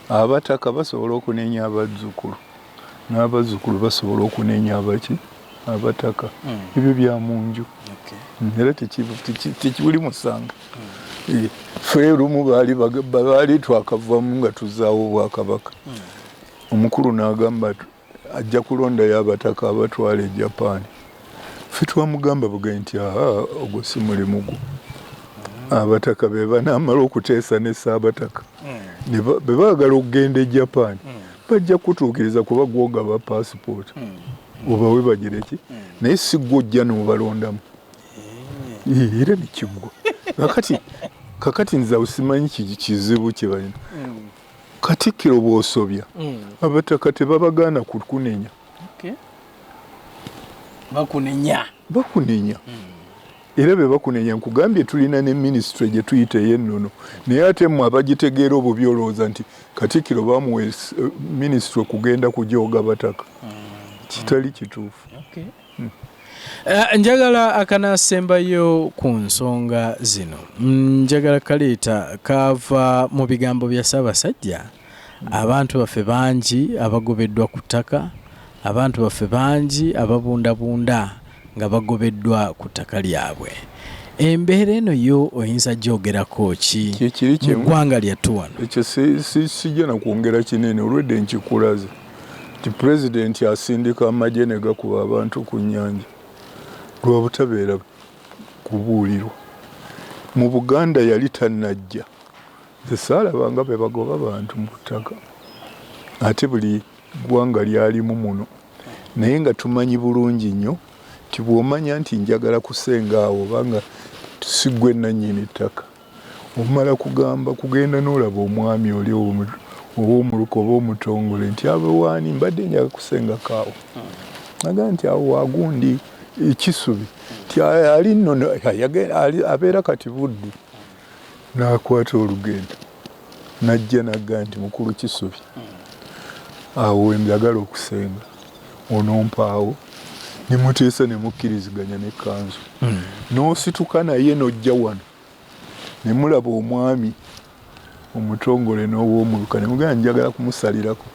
abataka basobola okunenya abazzukulu n'abazzukulu basobola okunenya abataka ebyo bya mu nju era tekibuli musanga ffe lumu baali twakavamu nga tuzaawo obwakabaka omukulu n'agamba ajja kulondayo abataka abatwala e Japan ffe twamugamba buge nti ogwo si mulimu gwo abataka be banaamala okuteesa ne Ssaabataka be baagala okugenda e Japan bajja kutuukiriza kuba gwogaba paasipoota obawe bagireki naye si gwojja n'obalondamu era nekiggwa kakati nze simanyi kizibu kye balina Katikkiro bw'osobya abataka tebabagaana kukunenya bakunenya era be bakunenya nkugambye tulina ne minisitule gye tuyita ey'ennono naye ate mmwe abagitegeera obubi olowooza nti Katikkiro bamuwa minisitule kugenda kujooga bataka kitali kituufu njagala akanaasembayo ku nsonga zino njagala kaleeta kava mu bigambo bya Ssaabasajja abantu baffe bangi abagobeddwa ku ttaka abantu baffe bangi ababundabunda nga bagobeddwa ku ttaka lyabwe embeera eno yo oyinza gyogerako ki mu ggwanga lyattu wano ekyo sijja nakwongera kinene olwedde nkikulaze nti pulezidenti asindika amagye ne gakuba abantu ku nnyanja lwa butabeera kubuulirwa mu Buganda yali tannajja nze saalabanga be bagoba bantu mu ttaka ate buli ggwanga lyalimu muno naye nga tumanyi bulungi nnyo nti bw'omanya nti njagala kusenga awo obanga tusiggwe nannyini ttaka omala kugenda n'olaba omwami oli ow'omuluka oba omutongole nti abawaani mbadde njaga kusenga kaawo aga nti awo wagundi ekisubi ali nno abeera kati Buddu n'akwata olugendo najja nagga nti mukulu Kisubi awo wendagala okusenga onompaawo ne muteesa ne mukkiriziganya n'ekkanzu n'osituka naye n'ojja wano ne mulaba omwami omutongole n'ow'omuluka ne mugamba njagala kumusalirako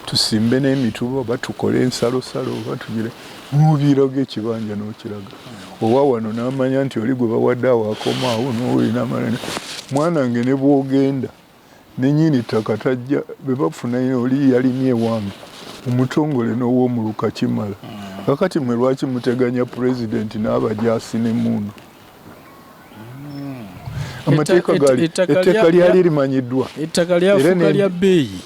tusimbe n'emituba oba tukole ensalosalo oba tugire n'obiiraga ekibanja n'okiraga oba wano n'amanya nti oli gwe bawadde awo akomaawo n'owulina amanene mwana wange ne bw'ogenda ne nnyini ttaka tajja be bafuna oli yalimye ewange omutongole n'ow'omuluka kimala kakati mwe lwaki muteganya pulezidenti n'abajaasi n'emmundu amateeka etteeka lyali limanyiddwa ettaka lyafuuka lya bbeeyi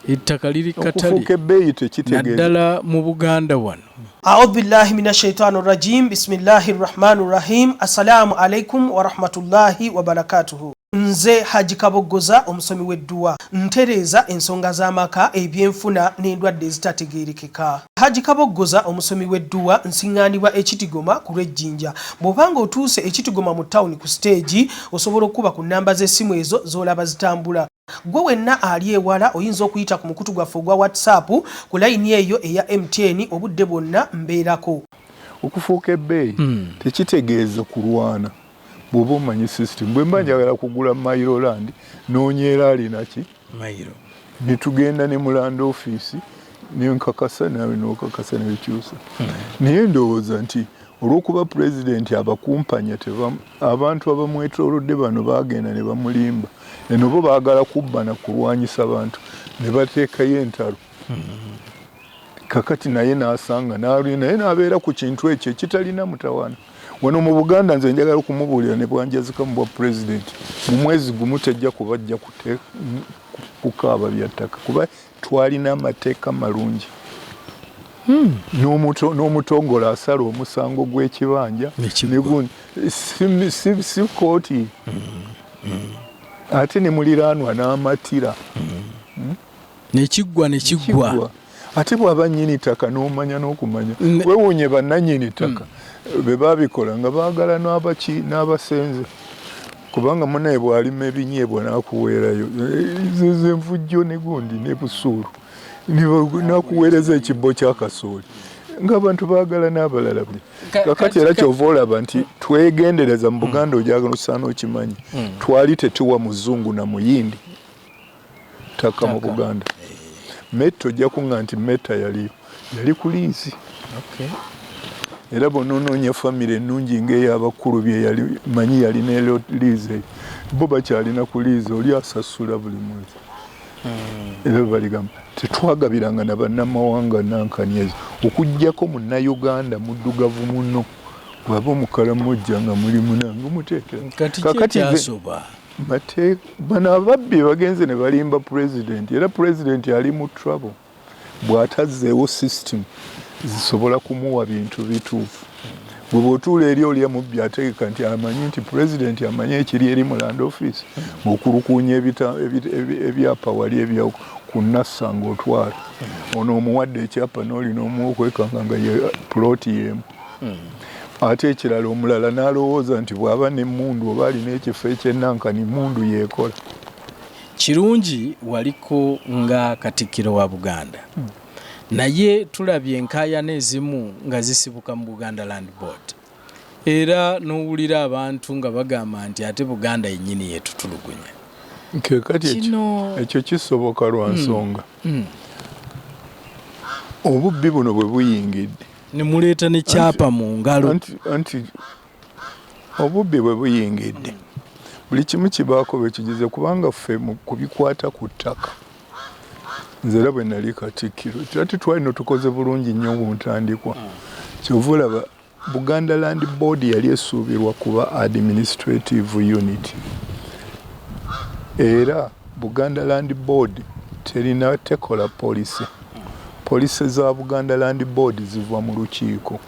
ettaka liri katale okufuuka ebbeeyi tekitegeeza naddala mu Buganda wano. A'udhu billahi minash shaitani rajim. Bismillahir rahmanir rahim. Assalamu alaikum wa rahmatullahi wa barakatuhu. Nze Haji Kaboggoza omusomi w'edduwa ntereeza ensonga z'amaka ebyenfuna n'endwadde ezitategeerekeka. Haji Kaboggoza omusomi w'edduwa nsiŋŋaanibwa ekitigoma ku lw'ejjinja. Bw'obanga otuuse ekitigoma mu ttawuni ku siteegi osobola okuba ku nnamba z'essimu ezo z'olaba zitambula. Gwe wenna ali ewala oyinza okuyita ku mukutu gwaffe ogwa WhatsApp ku layini eyo eya MTN obudde bwonna mbeerako. Okufuuka ebbeeyi tekitegeeza kulwana. Bw'oba omanyi system bwe mba njagala kugula Mairoland noonyeera alinaki Mairo ne tugenda ne mu land office ne nkakasa nawe n'okakasa ne bikyusa naye ndowooza nti olw'okuba pulezidenti abakumpanya abantu abamwetoolodde bano baagenda ne bamulimba eno bo baagala kubba na kulwanyisa bantu ne bateekayo entalo kakati naye n'asanga naye n'abeera ku kintu ekyo ekitalina mutawaana. Wano mu Buganda nze njagala okumubuulira ne bwanjazika mu bwa pulezidenti mu mwezi gumu tejja kubajja kukaaba bya ttaka kuba twalina amateeka malungi n'omutongole asala omusango gw'ekibanja si kooti ate ne muliraanwa n'amatira nekiggwa ate bw'aba nnyini ttaka n'omanya n'okumanya wewuunye bannannyini ttaka be baabikola nga baagala n'abasenze kubanga munaye bw'alima ebinyeebwa n'akuweerayo zenvujjo ne gundi ne busuulu n'akuweereza ekibbo kya kasooli ng'abantu baagala n'abalala buli kakati era kyova olaba nti twegendereza mu Buganda ojagala osaana okimanyi twali tetuwa muzungu na muyindi ttaka mu Buganda metta ojja kuŋŋa nti metta yali ku liizi era bw'onoonya famire ennungi ng'ey'abakulu bye yali manyi yalina liizi eyo bo bakyalina ku liizi oli asasula buli mwezi era baligamba tetwagabiranga na bannamawanga nankani ezo okuggyako munnayuganda muddugavu muno bw'aba omukalamojja nga muli munange omuteekera kakati bano ababbi bagenze ne balimba pulezidenti era pulezidenti ali mu trouble bw'atazzeewo system zisobola kumuwa bintu bituufu bwe bw'otuula eri oli amubbi ategeka nti amanyi nti pulezidenti amanyi ekiri eri mu land office okulukuunya ebyapa wali ebya ku nassa ng'otwala ono omuwadde ekyapa n'olina omuwokwekanga nga ye puloti y'emu ate ekirala omulala n'alowooza nti bw'aba n'emmundu oba alina ekifo ekyennankani mmundu yeekola. Kirungi waliko nga Katikkiro wa Buganda naye tulabye enkaayana ezimu nga zisibuka mu Buganda Land Board era n'owulira abantu nga bagamba nti ate Buganda yennyini yeetutulugunya. Kekati ekyo kisoboka lwa nsonga obubbi buno bwe buyingidde ne muleeta ne kyapa mu ngalo anti obubbi bwe buyingidde buli kimu kibaako bwe kigize kubanga ffe mu kubikwata ku ttaka nze era bwe nali Katikkiro ati twalina tukoze bulungi nnyo mu ntandikwa kyova olaba Buganda Land Board yali esuubirwa kuba administrative unit era Buganda Land Board terina tekola policy. Police za Buganda Land Board ziva mu lukiiko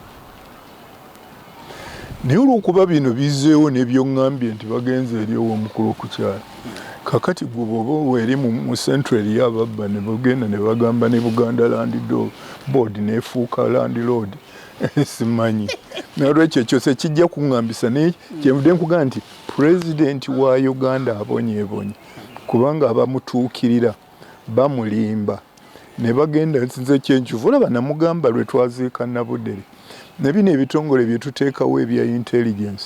naye olw'okuba bino bizzeewo n'ebyoŋŋambye nti bagenze eri ow'omukulu ku kyalo kakati gwe bw'oba weeri mu central y'ababba ne bagenda ne bagamba ne Buganda Land Board n'efuuka Land Road simanyi nolwekyo kyose kijja kuŋŋambisa naye kyevudde nkugamba nti pulezidenti wa Uganda abonyeebonye kubanga abamutuukirira bamulimba ne bagenda nze kyenkivu olaba namugamba lwe twaziika Nabudere ne bino ebitongole bye tuteekawo ebya intelligence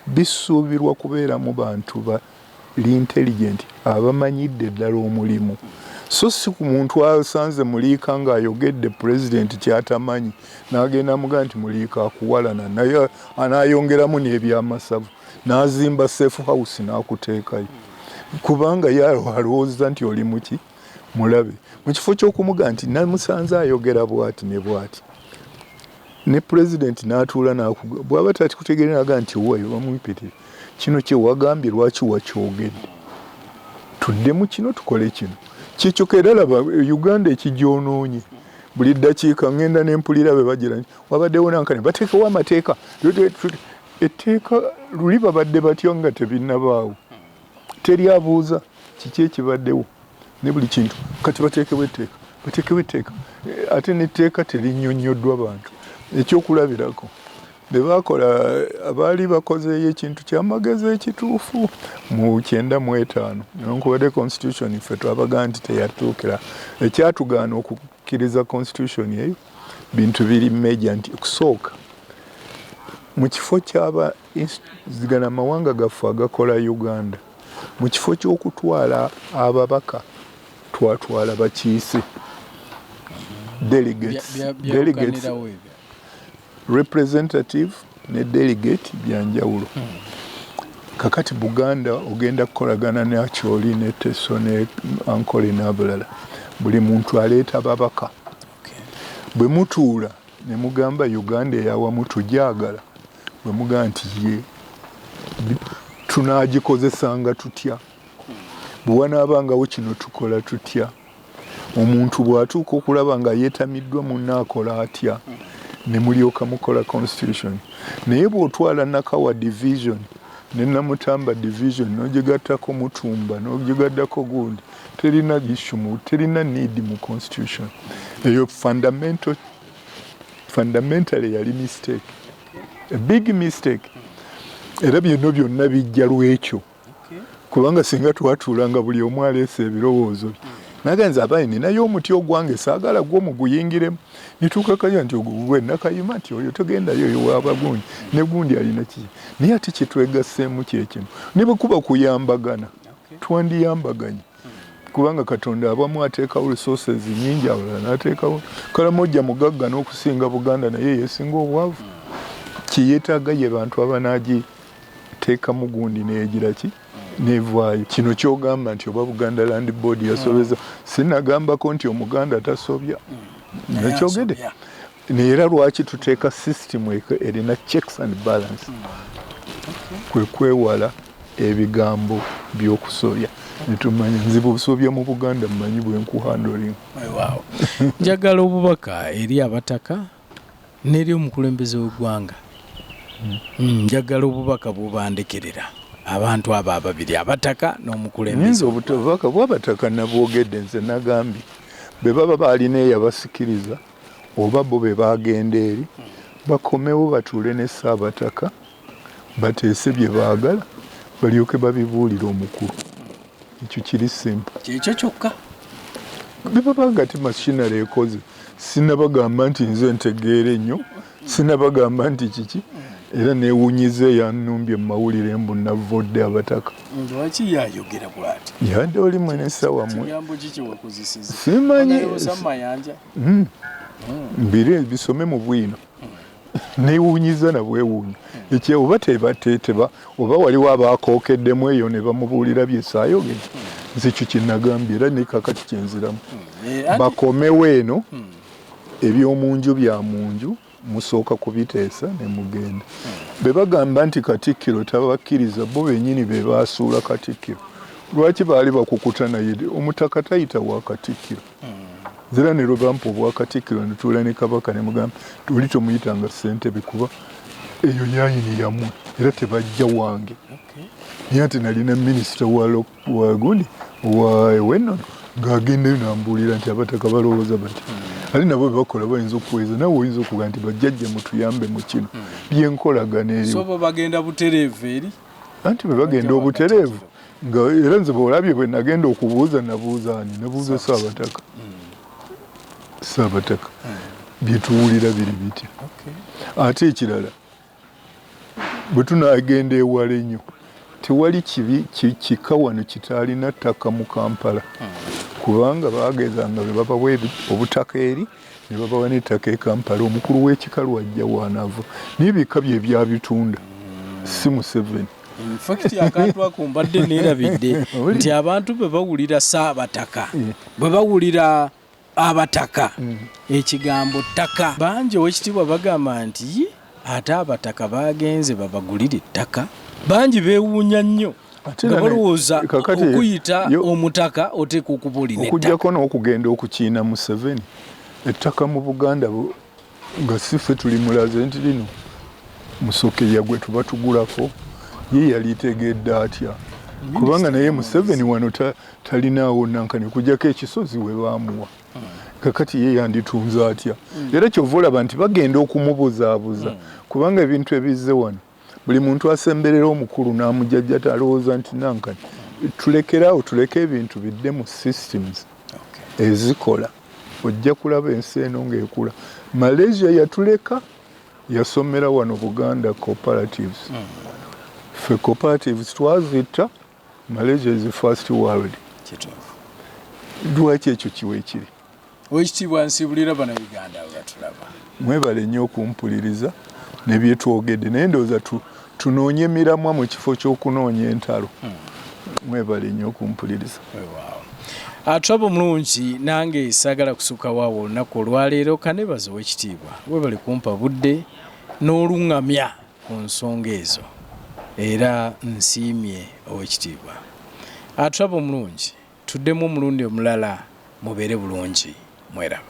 bisuubirwa kubeera mu bantu bali intelligent abamanyidde ddala omulimu so si ku muntu asanze Mulika ng'ayogedde pulezidenti kyatamanyi n'agenda amugamba nti Mulika akuwalana naye anaayongeramu n'ebyamasavu n'azimba safe house n'akuteekayo kubanga ye alowooza nti oli muki mulabe mu kifo ky'okumuga nti namusanze ayogera bw'ati ne bw'ati ne pulezidenti n'atuula n'akuga bw'aba tatikutegeera naga nti wayo bamuyipitire kino kye wagambye lwaki wakyogedde tuddemu kino tukole kino kikyo era laba Uganda ekigyonoonye buli ddakiika ngenda n'empulira be bagira nti wabaddewo nankane bateekawo amateeka etteeka luli babadde batyo nga tebinnabaawo teri abuuza kiki ekibaddewo ne buli kintu kati bateekewo etteeka ate n'etteeka terinnyonnyoddwa bantu ekyokulabirako be baakola abaali bakozeeyo ekintu kyamagezi ekituufu mu 95 newankubadde constitution ffe twabagaa nti teyatuukira ekyatugaana okukkiriza constitution eyo bintu biri meja nti okusooka mu kifo ky'abazigana amawanga gaffe agakola Uganda mu kifo ky'okutwala ababaka twatwala bakiise delegates representative ne delegate byanjawulo kakati Buganda ogenda kukolagana ne Acholi ne Teso ne Ankole n'abalala buli muntu aleeta babaka bwe mutuula ne mugamba Uganda eyawamu tujagala bwe mugamba nti ye tunaagikozesanga tutya bwe wanaabangawo kino tukola tutya omuntu bw'atuuka okulaba nga yeetamiddwa munne akola atya ne mulyoka mukola constitution naye bw'otwala Nakawa division ne Namutamba division n'ogigattako Mutumba n'ogigaddako gundi terina gishumu terina need mu constitution eyo fundamentally yali mistake a big mistake era byonna bijja lwekyo kubanga singa twatuulanga buli omu aleese ebirowoozo bye nagenza abaye ninayo omuti ogwange saagala gwo muguyingiremu nituukakayo nti ogugwe nakayima nti oyo togendayo oyo waabagundi ne gundi alina ki naye ate kyetwegasseemu kyekimu ne bwe kuba kuyambagana twandiyambaganye kubanga Katonda abamu ateekawo resources nyingi abalala n'ateekawo Karamoja mugagga n'okusinga Buganda naye yeesinga obwavu kiyeetaaga ye bantu abanagiteekamu gundi neegira ki nevaayo kino kyogamba nti oba Buganda Land Board yasobeza sinagambako nti omuganda tasobya nakyogedde neera lwaki tuteeka system erina checks and balance kwe kwewala ebigambo by'okusobya netumanya nzibu obusobya mu Buganda mmanyi bwenkuhandling njagala obubaka eri Abataka n'eri omukulembeze w'eggwanga njagala obubaka bubandekerera abantu abo ababiri Abataka n'omukulembeze obubaka bw'Abataka nabwogedde nze nagambye be baba baalina eyabasikiriza oba bo be bagenda eri bakomewo batuule ne Ssaabataka bateese bye baagala balyoke babibuulire omukulu ekyo kiri simple kyekyo kyokka be baba nga ti machinery ekoze sinabagamba nti nze ntegeera ennyo sinabagamba nti kiki era neewunyize yanumbye mu mawulire mbu navodde Abataka lwaki yayogera bw'ati yadde oli mwenesa wamwe kigambo kiki wakozeseza simanyi mayanja mbire bisome mu bwino neewunyiza nabwewuunya ekye oba tebateeteba oba waliwo abakookeddemu eyo ne bamubuulira byesaayogere nze ekyo kyenagambye era ne kakati kyenziramu bakomewo eno ebyomunju bya munju musooka kubiteesa ne mugenda be bagamba nti Katikkiro tabakkiriza bo bennyini be baasuula Katikkiro lwaki baali bakukuta naye omutaka tayita wa Katikkiro zira ne lwe bampa obwa Katikkiro ne tuula ne Kabaka ne mugamba tuli tomuyitanga ssentebe kuba eyo yayini yamwe era tebajja wange naye ate nalina minisita wa gundi wa Wennono ng'agendayo n'ambuulira nti Abataka balowooza bati ali nabo bakola bayinza okuweza nawe oyinza okuga nti bajjajja mutuyambe mu kino byenkolagana eriwo so bo bagenda butereevu eri anti bwe bagenda obutereevu nga era nze bwolabye bwe nagenda okubuuza nabuuza ani nabuuza Saabataka byetuwulira biri bitya ate ekirala bwe tunagenda ewala ennyo tewali kika wano kitaalina ttaka mu Kampala kubanga baagezanga bwe babawa obutaka eri ne babawa n'ettaka e Kampala omukulu w'ekika lwajja waanava n'ebika bye byabitunda si Museveni. In fact akantu ako mbadde neerabidde nti abantu bwe bawulira Saabataka bwe bawulira Abataka ekigambo ttaka bangi owekitiibwa bagamba nti ate Abataka bagenze babagulira ettaka bangi beewuunya nnyo nga balowooza okuyita omutaka oteeka okubulira ettaka okugyako n'okugenda okukiina Museveni ettaka mu Buganda nga si ffe tuli mulaze nti lino Musokeya gwe tuba tugulako ye yali tegedde atya kubanga naye Museveni wano talinaawo nankani kugyako ekisozi we baamuwa kakati ye yanditunze atya era kyova olaba nti bagenda okumubuzaabuza kubanga ebintu ebizze wano buli muntu asemberera omukulu n'amujjajja talowooza nti nankani tulekeraawo tuleke ebintu bidde mu systems ezikola ojja kulaba ensi eno ng'ekula. Malaysia yatuleka yasomera wano Buganda cooperatives ffe cooperatives twazitta Malaysia is the first world lwaki ekyo kiwe ekiri owekitiibwa nsibulira bannayuganda abatulaba mwebale nnyo okumpuliriza ne byetwogedde naye ndowooza tunoonye miramwa mu kifo ky'okunoonya entalo mwebale nnyo okumpuliriza. Atwaba omulungi nange saagala kusukkawo awo olunaku olwaleero kanebaza owekitiibwa webale kumpa budde n'oluŋŋamya ku nsonga ezo era nsiimye owekitiibwa. Atwaba omulungi tuddemu omulundi omulala mubeere bulungi mweraba.